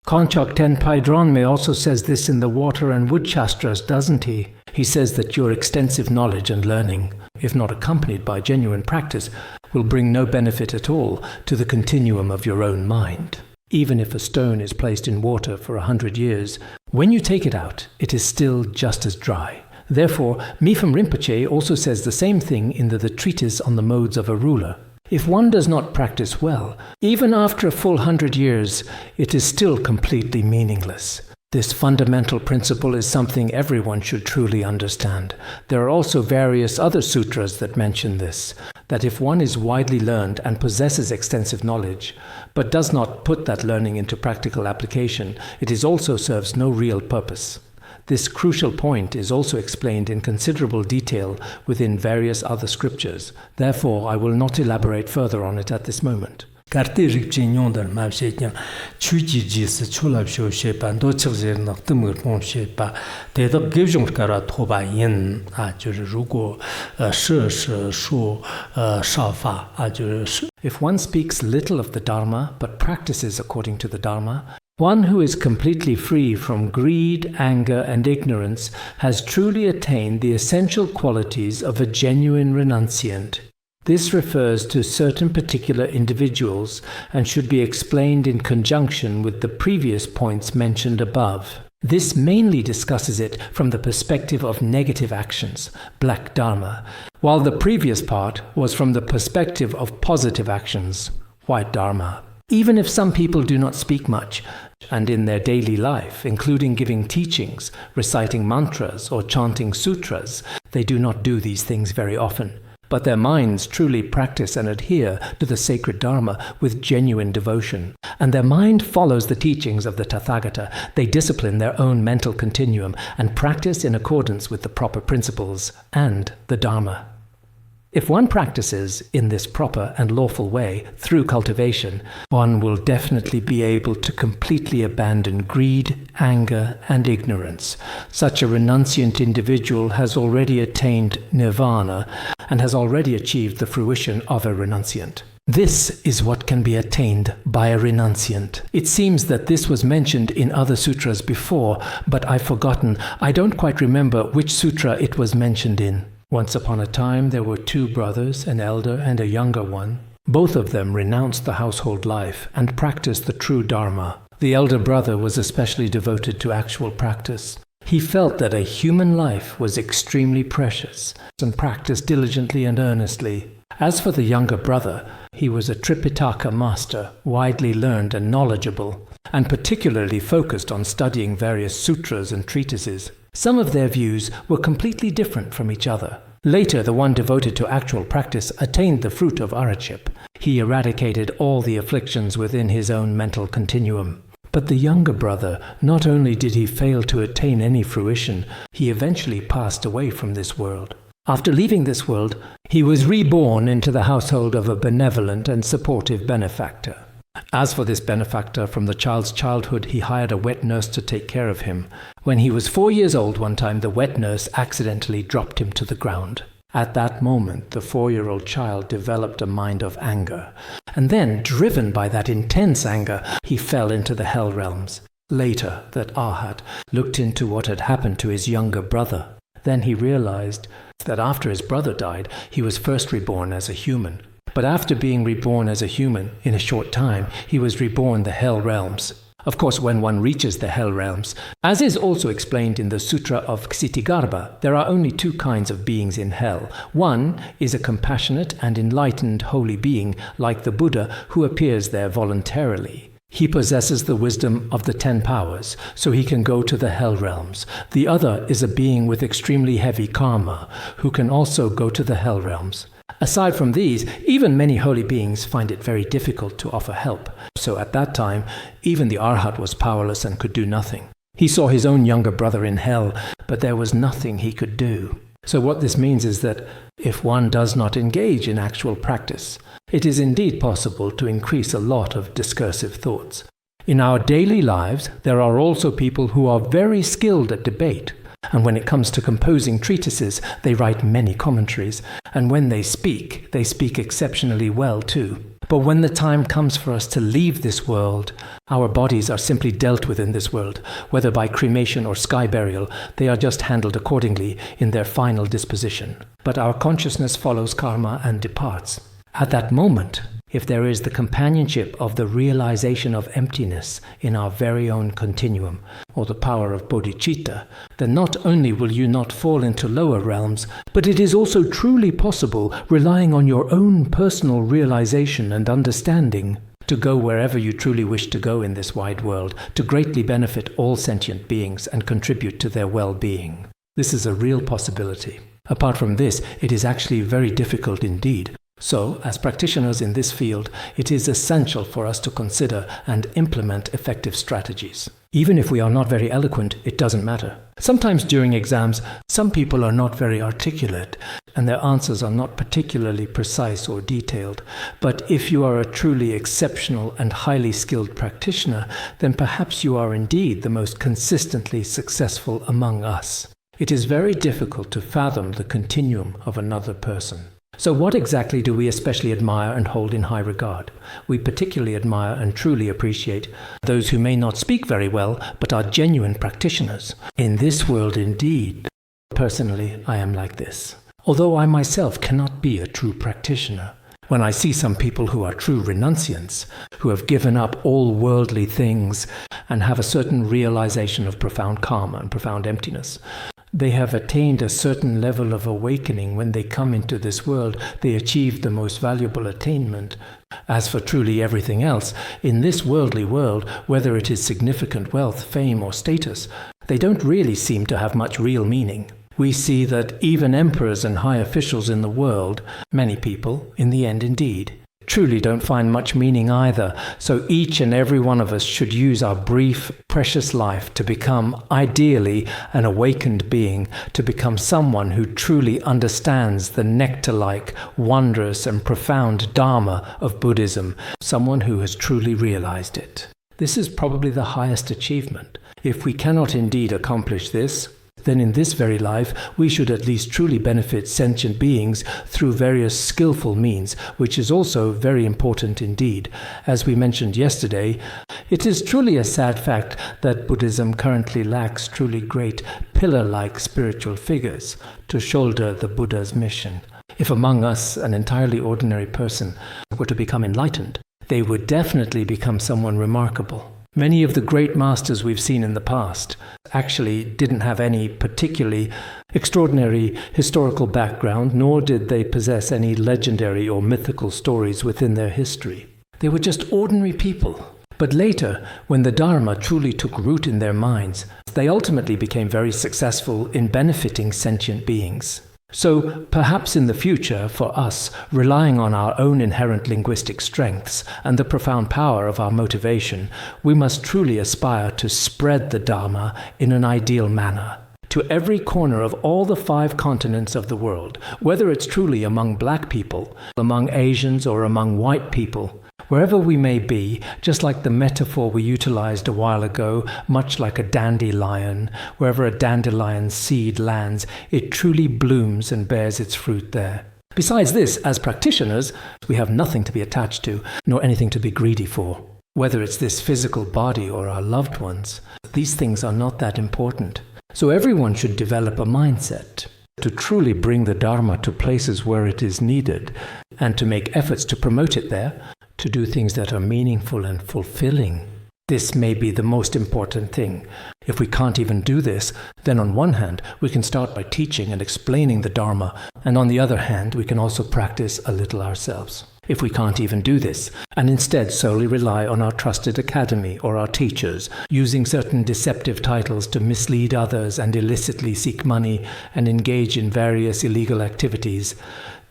Konchok Tenpai Dronme also says this in the Water and Wood Shastras, doesn't he? He says that your extensive knowledge and learning, if not accompanied by genuine practice, will bring no benefit at all to the continuum of your own mind. Even if a stone is placed in water for 100 years, when you take it out, it is still just as dry. Therefore, Mipham Rinpoche also says the same thing in the Treatise on the Modes of a Ruler. If one does not practice well, even after a full 100 years, it is still completely meaningless. This fundamental principle is something everyone should truly understand. There are also various other sutras that mention this, that if one is widely learned and possesses extensive knowledge, but does not put that learning into practical application, it also serves no real purpose. This crucial point is also explained in considerable detail within various other scriptures. Therefore, I will not elaborate further on it at this moment. Karti rikchi nyondar mabshe chuji jis chulab sho shepa ndo chigzir nak tumur pong shepa tedak gevjong kara thoba yin rugo shi shu shafa If one speaks little of the Dharma but practices according to the Dharma, one who is completely free from greed, anger, and ignorance has truly attained the essential qualities of a genuine renunciant. This refers to certain particular individuals and should be explained in conjunction with the previous points mentioned above. This mainly discusses it from the perspective of negative actions, black dharma, while the previous part was from the perspective of positive actions, white dharma. Even if some people do not speak much, and in their daily life, including giving teachings, reciting mantras, or chanting sutras, they do not do these things very often. But their minds truly practice and adhere to the sacred Dharma with genuine devotion. And their mind follows the teachings of the Tathagata. They discipline their own mental continuum and practice in accordance with the proper principles and the Dharma. If one practices in this proper and lawful way through cultivation, one will definitely be able to completely abandon greed, anger, and ignorance. Such a renunciant individual has already attained nirvana and has already achieved the fruition of a renunciant. This is what can be attained by a renunciant. It seems that this was mentioned in other sutras before, but I've forgotten. I don't quite remember which sutra it was mentioned in. Once upon a time, there were two brothers, an elder and a younger one. Both of them renounced the household life and practiced the true Dharma. The elder brother was especially devoted to actual practice. He felt that a human life was extremely precious and practiced diligently and earnestly. As for the younger brother, he was a Tripitaka master, widely learned and knowledgeable, and particularly focused on studying various sutras and treatises. Some of their views were completely different from each other. Later, the one devoted to actual practice attained the fruit of arhatship. He eradicated all the afflictions within his own mental continuum. But the younger brother, not only did he fail to attain any fruition, he eventually passed away from this world. After leaving this world, he was reborn into the household of a benevolent and supportive benefactor. As for this benefactor, from the child's childhood, he hired a wet nurse to take care of him. When he was 4 years old one time, the wet nurse accidentally dropped him to the ground. At that moment, the 4-year-old child developed a mind of anger. And then, driven by that intense anger, he fell into the hell realms. Later, that Arhat looked into what had happened to his younger brother. Then he realized that after his brother died, he was first reborn as a human. But after being reborn as a human, in a short time, he was reborn the hell realms. Of course, when one reaches the hell realms, as is also explained in the Sutra of Ksitigarbha, there are only 2 kinds of beings in hell. One is a compassionate and enlightened holy being, like the Buddha, who appears there voluntarily. He possesses the wisdom of the 10 powers, so he can go to the hell realms. The other is a being with extremely heavy karma, who can also go to the hell realms. Aside from these, even many holy beings find it very difficult to offer help. So at that time, even the Arhat was powerless and could do nothing. He saw his own younger brother in hell, but there was nothing he could do. So what this means is that if one does not engage in actual practice, it is indeed possible to increase a lot of discursive thoughts. In our daily lives, there are also people who are very skilled at debate. And when it comes to composing treatises, they write many commentaries. And when they speak exceptionally well too. But when the time comes for us to leave this world, our bodies are simply dealt with in this world. Whether by cremation or sky burial, they are just handled accordingly in their final disposition. But our consciousness follows karma and departs. At that moment, if there is the companionship of the realization of emptiness in our very own continuum, or the power of bodhicitta, then not only will you not fall into lower realms, but it is also truly possible, relying on your own personal realization and understanding, to go wherever you truly wish to go in this wide world, to greatly benefit all sentient beings and contribute to their well-being. This is a real possibility. Apart from this, it is actually very difficult indeed. So, as practitioners in this field, it is essential for us to consider and implement effective strategies. Even if we are not very eloquent, it doesn't matter. Sometimes during exams, some people are not very articulate, and their answers are not particularly precise or detailed. But if you are a truly exceptional and highly skilled practitioner, then perhaps you are indeed the most consistently successful among us. It is very difficult to fathom the continuum of another person. So what exactly do we especially admire and hold in high regard? We particularly admire and truly appreciate those who may not speak very well, but are genuine practitioners. In this world indeed, personally, I am like this. Although I myself cannot be a true practitioner. When I see some people who are true renunciants, who have given up all worldly things and have a certain realization of profound karma and profound emptiness, they have attained a certain level of awakening. When they come into this world, they achieve the most valuable attainment. As for truly everything else, in this worldly world, whether it is significant wealth, fame, or status, they don't really seem to have much real meaning. We see that even emperors and high officials in the world, many people, in the end indeed, truly don't find much meaning either. So each and every one of us should use our brief, precious life to become, ideally, an awakened being, to become someone who truly understands the nectar-like, wondrous and profound Dharma of Buddhism, someone who has truly realized it. This is probably the highest achievement. If we cannot indeed accomplish this, then in this very life we should at least truly benefit sentient beings through various skillful means, which is also very important indeed. As we mentioned yesterday, it is truly a sad fact that Buddhism currently lacks truly great pillar-like spiritual figures to shoulder the Buddha's mission. If among us an entirely ordinary person were to become enlightened, they would definitely become someone remarkable. Many of the great masters we've seen in the past actually didn't have any particularly extraordinary historical background, nor did they possess any legendary or mythical stories within their history. They were just ordinary people. But later, when the Dharma truly took root in their minds, they ultimately became very successful in benefiting sentient beings. So perhaps in the future, for us, relying on our own inherent linguistic strengths and the profound power of our motivation, we must truly aspire to spread the Dharma in an ideal manner to every corner of all the 5 continents of the world, whether it's truly among black people, among Asians, or among white people. Wherever we may be, just like the metaphor we utilized a while ago, much like a dandelion, wherever a dandelion's seed lands, it truly blooms and bears its fruit there. Besides this, as practitioners, we have nothing to be attached to, nor anything to be greedy for. Whether it's this physical body or our loved ones, these things are not that important. So everyone should develop a mindset to truly bring the Dharma to places where it is needed, and to make efforts to promote it there, to do things that are meaningful and fulfilling. This may be the most important thing. If we can't even do this, then on one hand, we can start by teaching and explaining the Dharma, and on the other hand, we can also practice a little ourselves. If we can't even do this, and instead solely rely on our trusted academy or our teachers, using certain deceptive titles to mislead others and illicitly seek money and engage in various illegal activities,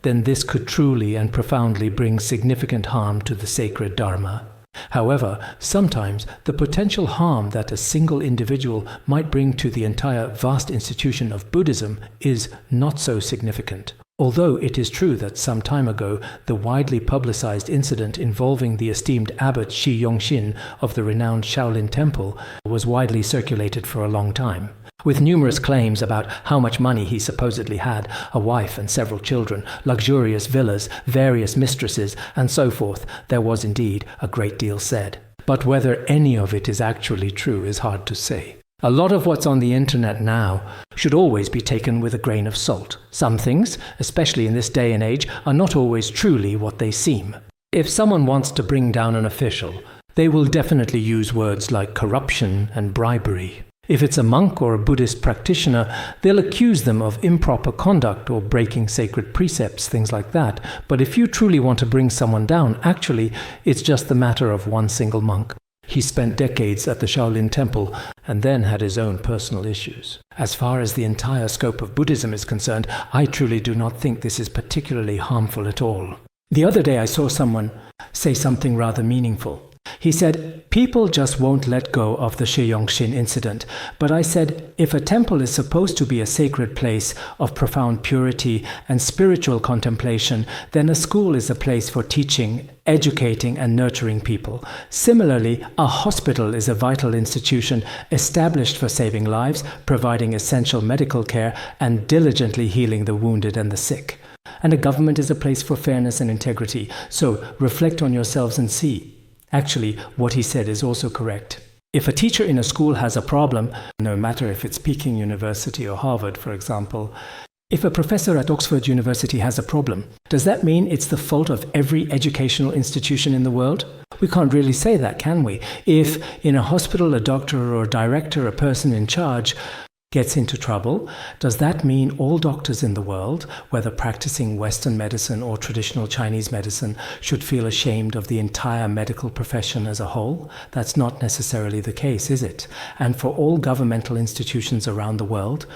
then this could truly and profoundly bring significant harm to the sacred Dharma. However, sometimes the potential harm that a single individual might bring to the entire vast institution of Buddhism is not so significant. Although it is true that some time ago the widely publicized incident involving the esteemed abbot Shi Yongxin of the renowned Shaolin Temple was widely circulated for a long time, with numerous claims about how much money he supposedly had, a wife and several children, luxurious villas, various mistresses, and so forth, there was indeed a great deal said. But whether any of it is actually true is hard to say. A lot of what's on the internet now should always be taken with a grain of salt. Some things, especially in this day and age, are not always truly what they seem. If someone wants to bring down an official, they will definitely use words like corruption and bribery. If it's a monk or a Buddhist practitioner, they'll accuse them of improper conduct or breaking sacred precepts, things like that. But if you truly want to bring someone down, actually, it's just the matter of one single monk. He spent decades at the Shaolin Temple and then had his own personal issues. As far as the entire scope of Buddhism is concerned, I truly do not think this is particularly harmful at all. The other day I saw someone say something rather meaningful. He said, people just won't let go of the Shi Yongxin incident. But I said, if a temple is supposed to be a sacred place of profound purity and spiritual contemplation, then a school is a place for teaching, educating, and nurturing people. Similarly, a hospital is a vital institution established for saving lives, providing essential medical care, and diligently healing the wounded and the sick. And a government is a place for fairness and integrity. So reflect on yourselves and see. Actually, what he said is also correct. If a teacher in a school has a problem, no matter if it's Peking University or Harvard, for example, if a professor at Oxford University has a problem, does that mean it's the fault of every educational institution in the world? We can't really say that, can we? If in a hospital a doctor or a director, a person in charge, gets into trouble, does that mean all doctors in the world, whether practicing Western medicine or traditional Chinese medicine, should feel ashamed of the entire medical profession as a whole? That's not necessarily the case, is it? And for all governmental institutions around the world,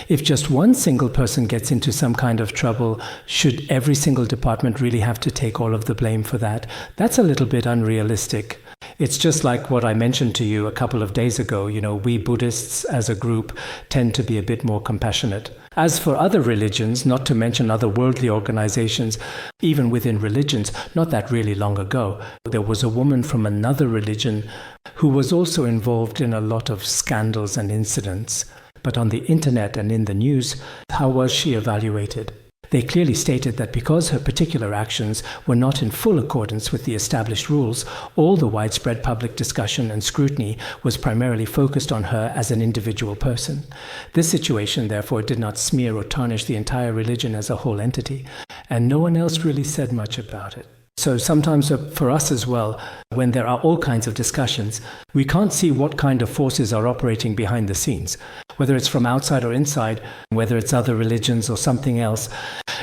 if just one single person gets into some kind of trouble, should every single department really have to take all of the blame for that? That's a little bit unrealistic. It's just like what I mentioned to you a couple of days ago. We Buddhists as a group tend to be a bit more compassionate. As for other religions, not to mention other worldly organizations, even within religions, not that really long ago, there was a woman from another religion who was also involved in a lot of scandals and incidents. But on the internet and in the news, how was she evaluated? They clearly stated that because her particular actions were not in full accordance with the established rules, all the widespread public discussion and scrutiny was primarily focused on her as an individual person. This situation, therefore, did not smear or tarnish the entire religion as a whole entity, and no one else really said much about it. So sometimes for us as well, when there are all kinds of discussions, we can't see what kind of forces are operating behind the scenes. Whether it's from outside or inside, whether it's other religions or something else,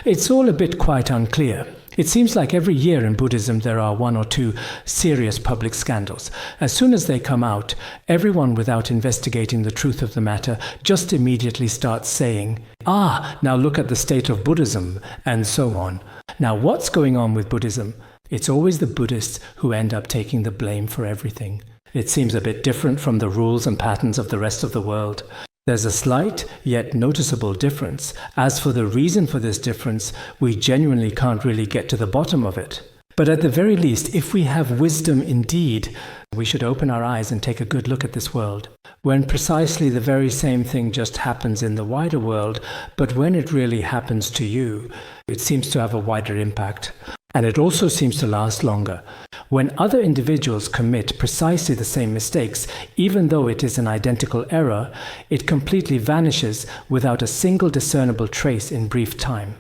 it's all a bit quite unclear. It seems like every year in Buddhism there are one or two serious public scandals. As soon as they come out, everyone without investigating the truth of the matter just immediately starts saying, now look at the state of Buddhism, and so on. Now what's going on with Buddhism? It's always the Buddhists who end up taking the blame for everything. It seems a bit different from the rules and patterns of the rest of the world. There's a slight yet noticeable difference. As for the reason for this difference, we genuinely can't really get to the bottom of it. But at the very least, if we have wisdom indeed, we should open our eyes and take a good look at this world. When precisely the very same thing just happens in the wider world, but when it really happens to you, it seems to have a wider impact. And it also seems to last longer. When other individuals commit precisely the same mistakes, even though it is an identical error, it completely vanishes without a single discernible trace in brief time.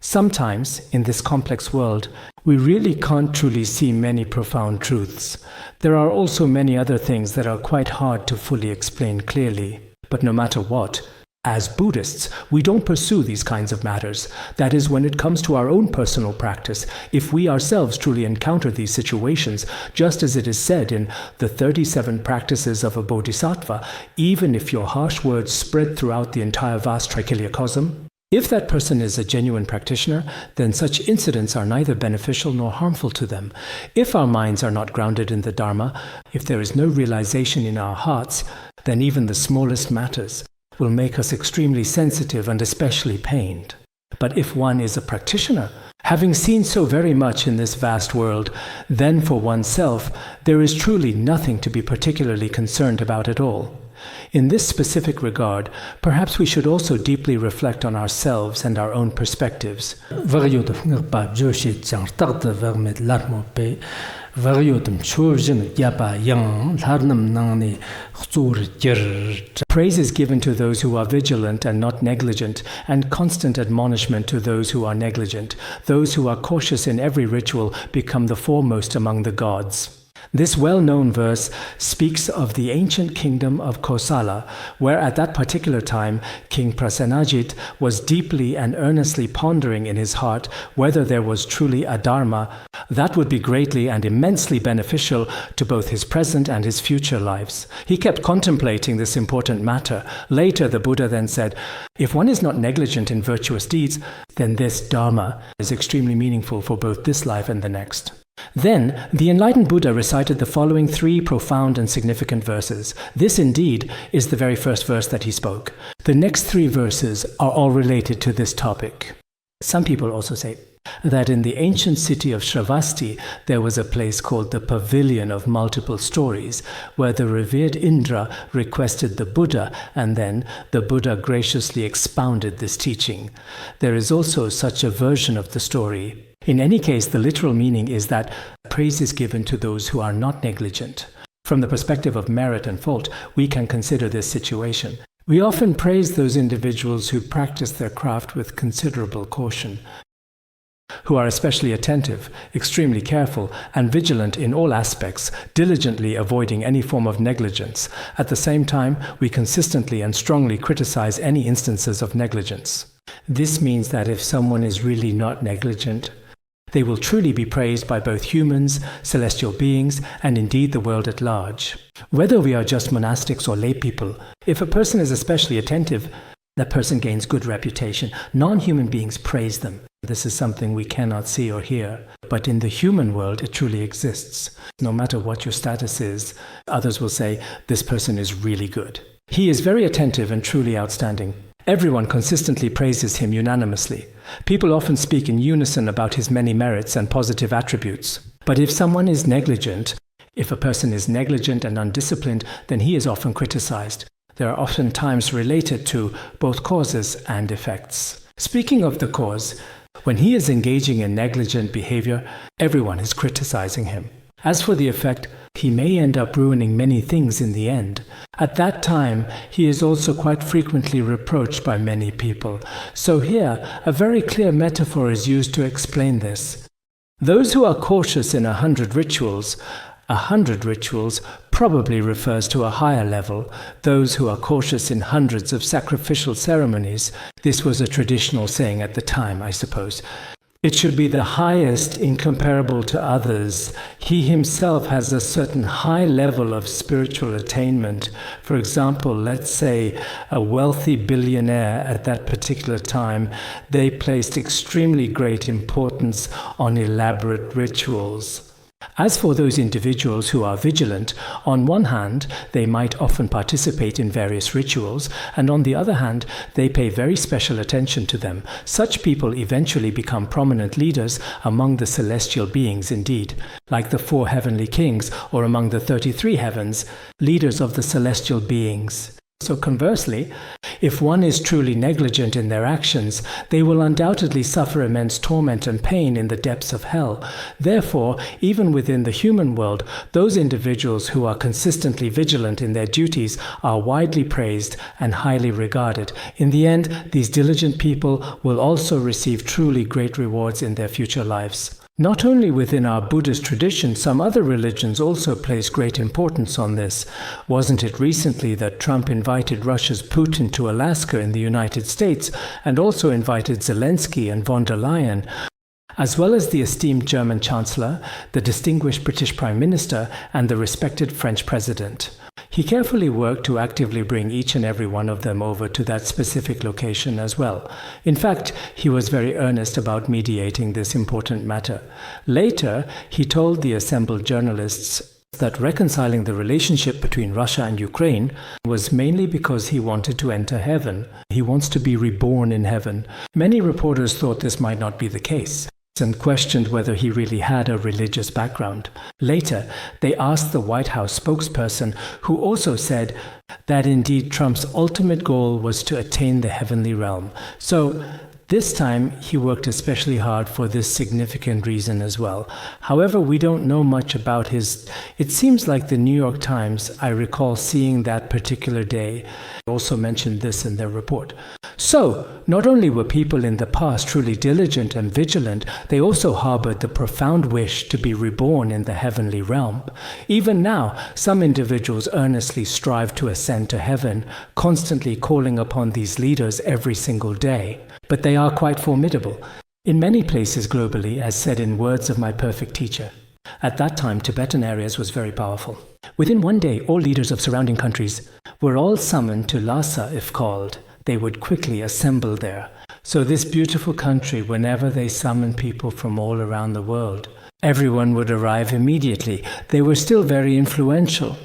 Sometimes, in this complex world, we really can't truly see many profound truths. There are also many other things that are quite hard to fully explain clearly. But no matter what, as Buddhists, we don't pursue these kinds of matters. That is, when it comes to our own personal practice, if we ourselves truly encounter these situations, just as it is said in the 37 practices of a bodhisattva, even if your harsh words spread throughout the entire vast trichiliocosm, if that person is a genuine practitioner, then such incidents are neither beneficial nor harmful to them. If our minds are not grounded in the Dharma, if there is no realization in our hearts, then even the smallest matters will make us extremely sensitive and especially pained. But if one is a practitioner, having seen so very much in this vast world, then for oneself there is truly nothing to be particularly concerned about at all. In this specific regard, perhaps we should also deeply reflect on ourselves and our own perspectives. Praise is given to those who are vigilant and not negligent, and constant admonishment to those who are negligent. Those who are cautious in every ritual become the foremost among the gods. This well-known verse speaks of the ancient kingdom of Kosala, where at that particular time King Prasenajit was deeply and earnestly pondering in his heart whether there was truly a dharma that would be greatly and immensely beneficial to both his present and his future lives. He kept contemplating this important matter. Later, the Buddha then said, if one is not negligent in virtuous deeds, then this dharma is extremely meaningful for both this life and the next. Then, the enlightened Buddha recited the following 3 profound and significant verses. This, indeed, is the very first verse that he spoke. The next 3 verses are all related to this topic. Some people also say that in the ancient city of Shravasti, there was a place called the Pavilion of Multiple Stories, where the revered Indra requested the Buddha, and then the Buddha graciously expounded this teaching. There is also such a version of the story. In any case, the literal meaning is that praise is given to those who are not negligent. From the perspective of merit and fault, we can consider this situation. We often praise those individuals who practice their craft with considerable caution, who are especially attentive, extremely careful, and vigilant in all aspects, diligently avoiding any form of negligence. At the same time, we consistently and strongly criticize any instances of negligence. This means that if someone is really not negligent, they will truly be praised by both humans, celestial beings, and indeed the world at large. Whether we are just monastics or lay people, if a person is especially attentive, that person gains good reputation. Non-human beings praise them. This is something we cannot see or hear, but in the human world it truly exists. No matter what your status is, others will say, this person is really good. He is very attentive and truly outstanding. Everyone consistently praises him unanimously. People often speak in unison about his many merits and positive attributes. But if someone is negligent, if a person is negligent and undisciplined, then he is often criticized. There are often times related to both causes and effects. Speaking of the cause, when he is engaging in negligent behavior, everyone is criticizing him. As for the effect, he may end up ruining many things in the end. At that time, he is also quite frequently reproached by many people. So here, a very clear metaphor is used to explain this. Those who are cautious in 100 rituals, 100 rituals probably refers to a higher level. Those who are cautious in hundreds of sacrificial ceremonies, this was a traditional saying at the time, I suppose. It should be the highest, incomparable to others. He himself has a certain high level of spiritual attainment. For example, let's say a wealthy billionaire at that particular time, they placed extremely great importance on elaborate rituals. As for those individuals who are vigilant, on one hand, they might often participate in various rituals, and on the other hand, they pay very special attention to them. Such people eventually become prominent leaders among the celestial beings indeed, like the 4 heavenly kings, or among the 33 heavens, leaders of the celestial beings. So conversely, if one is truly negligent in their actions, they will undoubtedly suffer immense torment and pain in the depths of hell. Therefore, even within the human world, those individuals who are consistently vigilant in their duties are widely praised and highly regarded. In the end, these diligent people will also receive truly great rewards in their future lives. Not only within our Buddhist tradition, some other religions also place great importance on this. Wasn't it recently that Trump invited Russia's Putin to Alaska in the United States and also invited Zelensky and von der Leyen, as well as the esteemed German Chancellor, the distinguished British Prime Minister, and the respected French President? He carefully worked to actively bring each and every one of them over to that specific location as well. In fact, he was very earnest about mediating this important matter. Later, he told the assembled journalists that reconciling the relationship between Russia and Ukraine was mainly because he wanted to enter heaven. He wants to be reborn in heaven. Many reporters thought this might not be the case and questioned whether he really had a religious background. Later, they asked the White House spokesperson, who also said that indeed Trump's ultimate goal was to attain the heavenly realm. So this time, he worked especially hard for this significant reason as well. However, we don't know much about his... It seems like the New York Times, I recall seeing that particular day, also mentioned this in their report. So, not only were people in the past truly diligent and vigilant, they also harbored the profound wish to be reborn in the heavenly realm. Even now, some individuals earnestly strive to ascend to heaven, constantly calling upon these leaders every single day. But they are quite formidable. In many places globally, as said in words of my perfect teacher, at that time Tibetan areas was very powerful. Within one day, all leaders of surrounding countries were all summoned to Lhasa if called. They would quickly assemble there. So this beautiful country, whenever they summoned people from all around the world, everyone would arrive immediately. They were still very influential.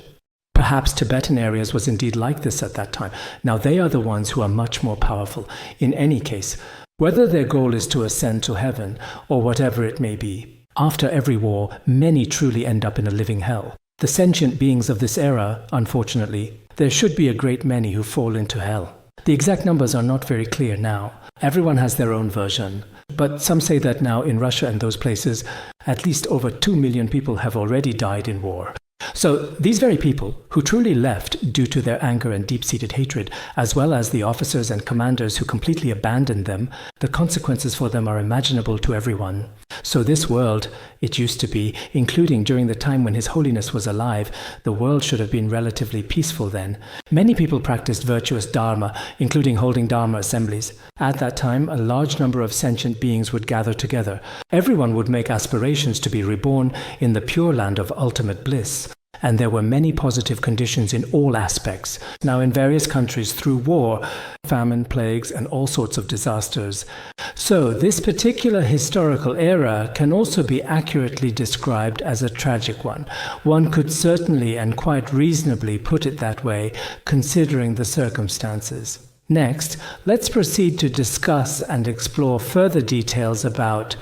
Perhaps Tibetan areas was indeed like this at that time. Now they are the ones who are much more powerful. In any case, whether their goal is to ascend to heaven or whatever it may be, after every war, many truly end up in a living hell. The sentient beings of this era, unfortunately, there should be a great many who fall into hell. The exact numbers are not very clear now. Everyone has their own version. But some say that now in Russia and those places, at least over 2 million people have already died in war. So these very people who truly left due to their anger and deep-seated hatred, as well as the officers and commanders who completely abandoned them, the consequences for them are imaginable to everyone. So this world, it used to be, including during the time when His Holiness was alive, the world should have been relatively peaceful then. Many people practiced virtuous dharma, including holding dharma assemblies. At that time, a large number of sentient beings would gather together. Everyone would make aspirations to be reborn in the pure land of ultimate bliss. And there were many positive conditions in all aspects. Now in various countries through war, famine, plagues, and all sorts of disasters. So this particular historical era can also be accurately described as a tragic one. One could certainly and quite reasonably put it that way, considering the circumstances. Next, let's proceed to discuss and explore further details about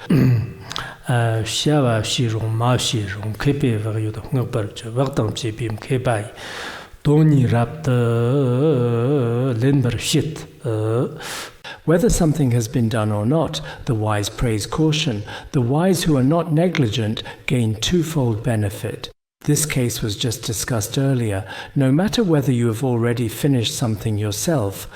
Shava Shirong Ma Shirong Kepe Varyuda Ngbarcha Vaktam Chipim Kepai Doni Rapta Limber Shit. Whether something has been done or not, the wise praise caution. The wise who are not negligent gain twofold benefit. This case was just discussed earlier. No matter whether you have already finished something yourself,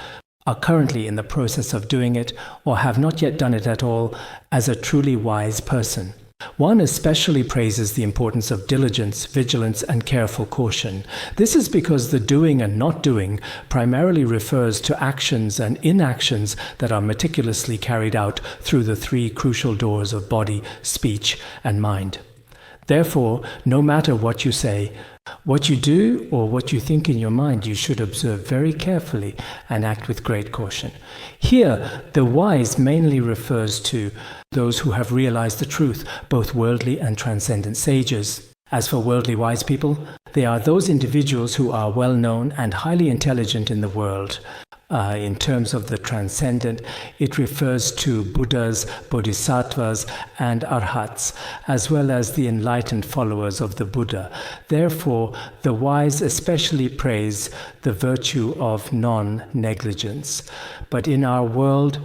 are currently in the process of doing it, or have not yet done it at all, as a truly wise person, One especially praises the importance of diligence, vigilance, and careful caution. This is because the doing and not doing primarily refers to actions and inactions that are meticulously carried out through the three crucial doors of body, speech, and mind. Therefore, no matter what you say, what you do, or what you think in your mind, you should observe very carefully and act with great caution. Here, the wise mainly refers to those who have realized the truth, both worldly and transcendent sages. As for worldly wise people, they are those individuals who are well known and highly intelligent in the world. In terms of the transcendent, it refers to Buddhas, Bodhisattvas, and Arhats, as well as the enlightened followers of the Buddha. Therefore, the wise especially praise the virtue of non-negligence. But in our world,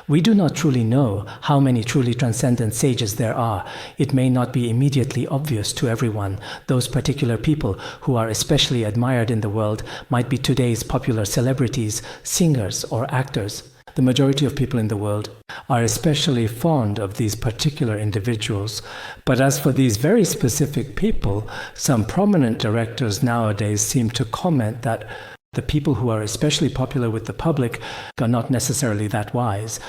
we do not truly know how many truly transcendent sages there are. It may not be immediately obvious to everyone. Those particular people who are especially admired in the world might be today's popular celebrities, singers, or actors. The majority of people in the world are especially fond of these particular individuals. But as for these very specific people, some prominent directors nowadays seem to comment that the people who are especially popular with the public are not necessarily that wise,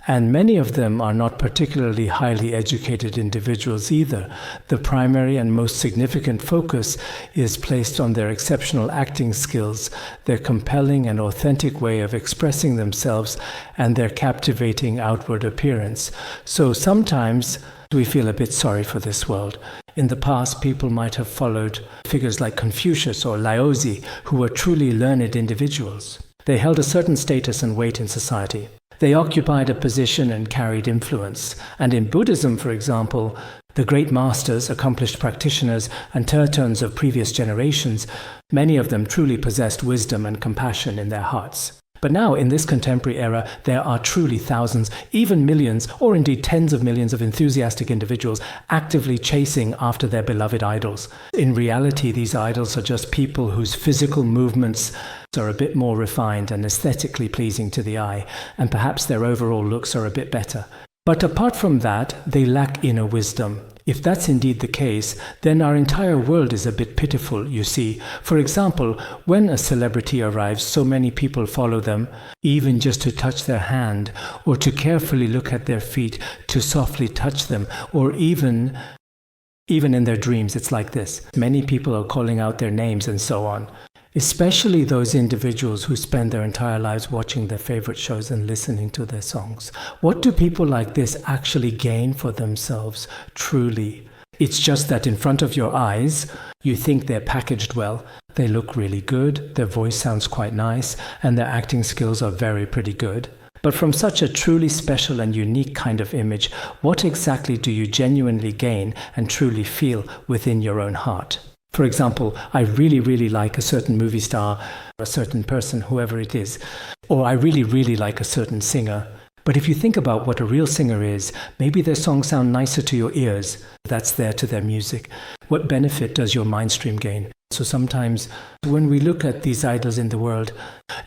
and many of them are not particularly highly educated individuals either. The primary and most significant focus is placed on their exceptional acting skills, their compelling and authentic way of expressing themselves, and their captivating outward appearance. So sometimes we feel a bit sorry for this world. In the past, people might have followed figures like Confucius or Laozi, who were truly learned individuals. They held a certain status and weight in society. They occupied a position and carried influence. And in Buddhism, for example, the great masters, accomplished practitioners, and tertons of previous generations, many of them truly possessed wisdom and compassion in their hearts. But now, in this contemporary era, there are truly thousands, even millions, or indeed tens of millions of enthusiastic individuals actively chasing after their beloved idols. In reality, these idols are just people whose physical movements are a bit more refined and aesthetically pleasing to the eye, and perhaps their overall looks are a bit better. But apart from that, they lack inner wisdom. If that's indeed the case, then our entire world is a bit pitiful, you see. For example, when a celebrity arrives, so many people follow them, even just to touch their hand, or to carefully look at their feet, to softly touch them, or even in their dreams, it's like this. Many people are calling out their names and so on. Especially those individuals who spend their entire lives watching their favorite shows and listening to their songs. What do people like this actually gain for themselves, truly? It's just that in front of your eyes, you think they're packaged well. They look really good, their voice sounds quite nice, and their acting skills are very pretty good. But from such a truly special and unique kind of image, what exactly do you genuinely gain and truly feel within your own heart? For example, I really like a certain movie star, a certain person, whoever it is, or I really like a certain singer. But if you think about what a real singer is, maybe their songs sound nicer to your ears. That's there to their music. What benefit does your mind stream gain? So sometimes when we look at these idols in the world,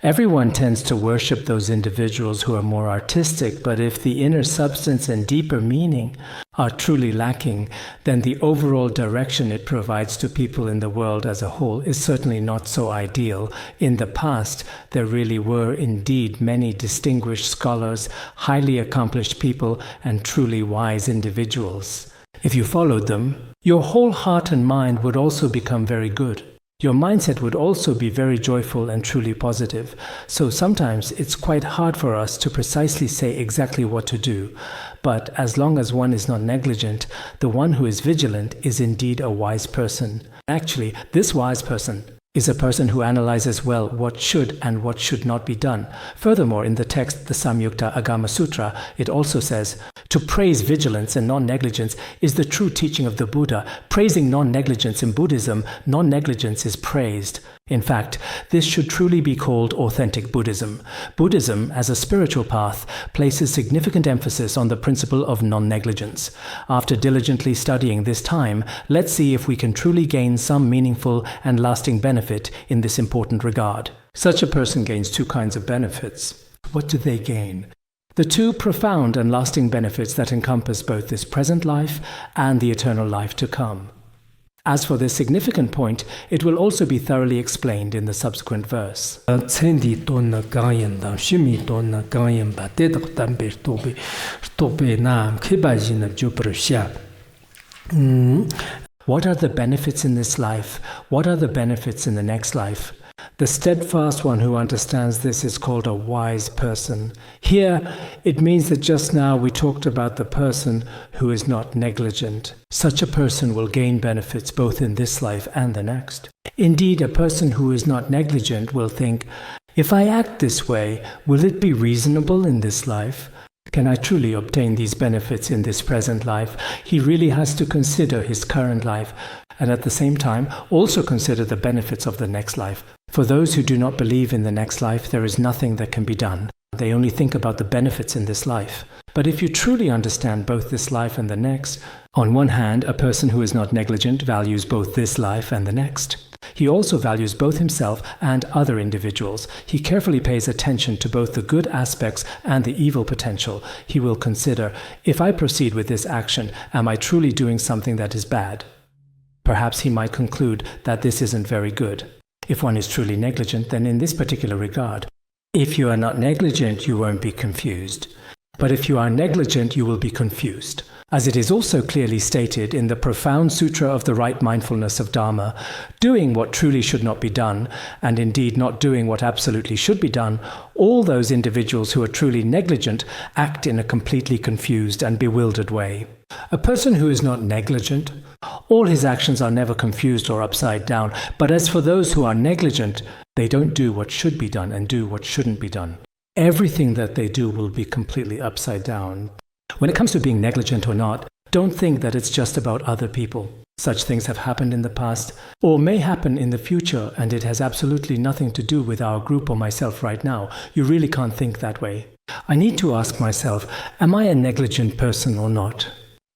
everyone tends to worship those individuals who are more artistic, but if the inner substance and deeper meaning are truly lacking, then the overall direction it provides to people in the world as a whole is certainly not so ideal. In the past, there really were indeed many distinguished scholars, highly accomplished people, and truly wise individuals. If you followed them, your whole heart and mind would also become very good. Your mindset would also be very joyful and truly positive. So sometimes it's quite hard for us to precisely say exactly what to do. But as long as one is not negligent, the one who is vigilant is indeed a wise person. Actually, this wise person is a person who analyzes well what should and what should not be done. Furthermore, in the text, the Samyukta Agama Sutra, it also says, to praise vigilance and non-negligence is the true teaching of the Buddha. Praising non-negligence in Buddhism, non-negligence is praised. In fact, this should truly be called authentic Buddhism. Buddhism, as a spiritual path, places significant emphasis on the principle of non-negligence. After diligently studying this time, let's see if we can truly gain some meaningful and lasting benefit in this important regard. Such a person gains two kinds of benefits. What do they gain? The two profound and lasting benefits that encompass both this present life and the eternal life to come. As for this significant point, it will also be thoroughly explained in the subsequent verse. What are the benefits in this life? What are the benefits in the next life? The steadfast one who understands this is called a wise person. Here, it means that just now we talked about the person who is not negligent. Such a person will gain benefits both in this life and the next. Indeed, a person who is not negligent will think, if I act this way, will it be reasonable in this life? Can I truly obtain these benefits in this present life? He really has to consider his current life and at the same time also consider the benefits of the next life. For those who do not believe in the next life, there is nothing that can be done. They only think about the benefits in this life. But if you truly understand both this life and the next, on one hand, a person who is not negligent values both this life and the next. He also values both himself and other individuals. He carefully pays attention to both the good aspects and the evil potential. He will consider, if I proceed with this action, am I truly doing something that is bad? Perhaps he might conclude that this isn't very good. If one is truly negligent, then in this particular regard, if you are not negligent, you won't be confused. But if you are negligent, you will be confused. As it is also clearly stated in the profound Sutra of the Right Mindfulness of Dharma, doing what truly should not be done, and indeed not doing what absolutely should be done, all those individuals who are truly negligent act in a completely confused and bewildered way. A person who is not negligent, all his actions are never confused or upside down, but as for those who are negligent, they don't do what should be done and do what shouldn't be done. Everything that they do will be completely upside down. When it comes to being negligent or not, don't think that it's just about other people. Such things have happened in the past or may happen in the future, and it has absolutely nothing to do with our group or myself right now. You really can't think that way. I need to ask myself, am I a negligent person or not?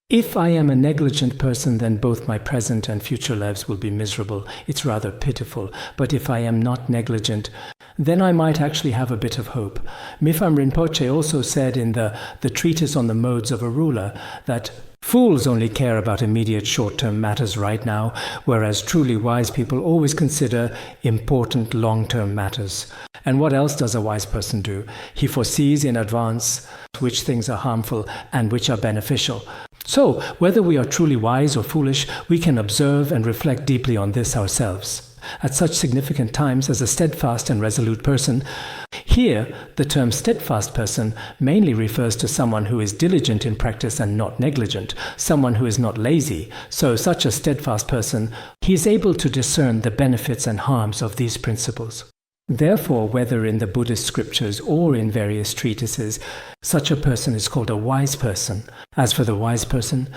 If I am a negligent person, then both my present and future lives will be miserable. It's rather pitiful. But if I am not negligent, then I might actually have a bit of hope. Mipham Rinpoche also said in the treatise on the modes of a ruler that fools only care about immediate short-term matters right now, whereas truly wise people always consider important long-term matters. And what else does a wise person do? He foresees in advance which things are harmful and which are beneficial. So, whether we are truly wise or foolish, we can observe and reflect deeply on this ourselves. At such significant times as a steadfast and resolute person, here the term steadfast person mainly refers to someone who is diligent in practice and not negligent, someone who is not lazy. So such a steadfast person, he is able to discern the benefits and harms of these principles. Therefore, whether in the Buddhist scriptures or in various treatises, such a person is called a wise person. As for the wise person,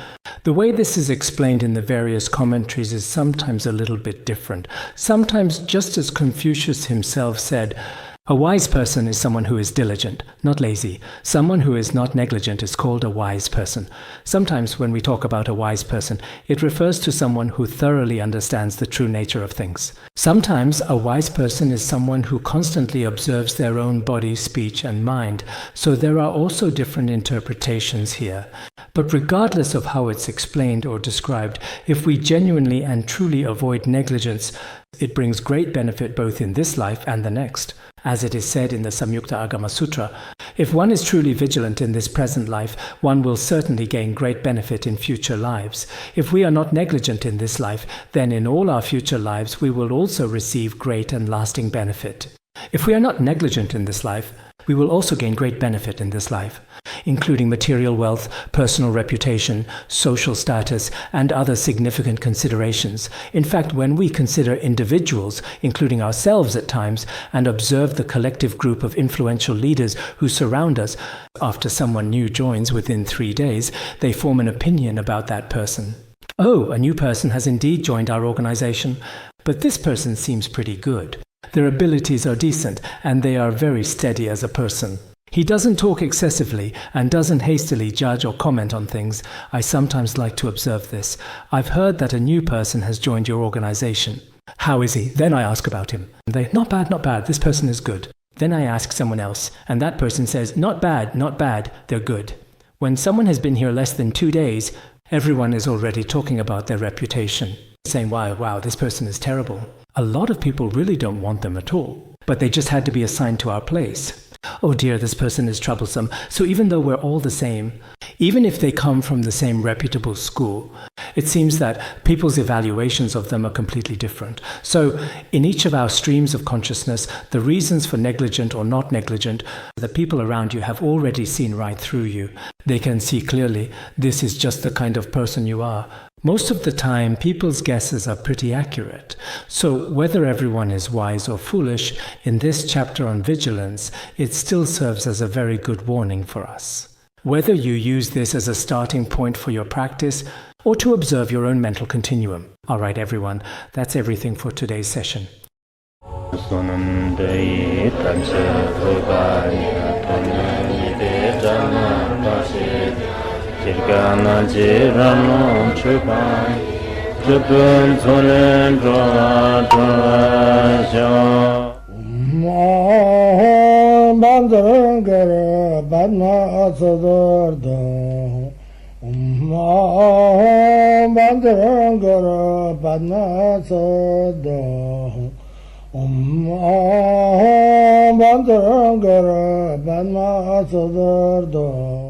the way this is explained in the various commentaries is sometimes a little bit different. Sometimes, just as Confucius himself said, a wise person is someone who is diligent, not lazy. Someone who is not negligent is called a wise person. Sometimes when we talk about a wise person, it refers to someone who thoroughly understands the true nature of things. Sometimes a wise person is someone who constantly observes their own body, speech, and mind. So there are also different interpretations here. But regardless of how it's explained or described, if we genuinely and truly avoid negligence, it brings great benefit both in this life and the next. As it is said in the Samyukta Agama Sutra, if one is truly vigilant in this present life, one will certainly gain great benefit in future lives. If we are not negligent in this life, then in all our future lives we will also receive great and lasting benefit. If we are not negligent in this life, we will also gain great benefit in this life, including material wealth, personal reputation, social status, and other significant considerations. In fact, when we consider individuals, including ourselves at times, and observe the collective group of influential leaders who surround us, after someone new joins within 3 days, they form an opinion about that person. Oh, a new person has indeed joined our organization, but this person seems pretty good. Their abilities are decent, and they are very steady as a person. He doesn't talk excessively and doesn't hastily judge or comment on things. I sometimes like to observe this. I've heard that a new person has joined your organization. How is he? Then I ask about him. Not bad, this person is good. Then I ask someone else, and that person says, not bad, they're good. When someone has been here less than 2 days, everyone is already talking about their reputation, saying, wow, this person is terrible. A lot of people really don't want them at all, but they just had to be assigned to our place. Oh dear, this person is troublesome. So even though we're all the same, even if they come from the same reputable school, it seems that people's evaluations of them are completely different. So in each of our streams of consciousness, the reasons for negligent or not negligent, the people around you have already seen right through you. They can see clearly, this is just the kind of person you are. Most of the time, people's guesses are pretty accurate. So whether everyone is wise or foolish, in this chapter on vigilance, it still serves as a very good warning for us. Whether you use this as a starting point for your practice or to observe your own mental continuum. All right, everyone, that's everything for today's session. Kirgana jirano chupai jupun zolen droadrajo Bandangara Badna Sodargye Bandangara Badna Sodargye Bandangara Badna Sodargye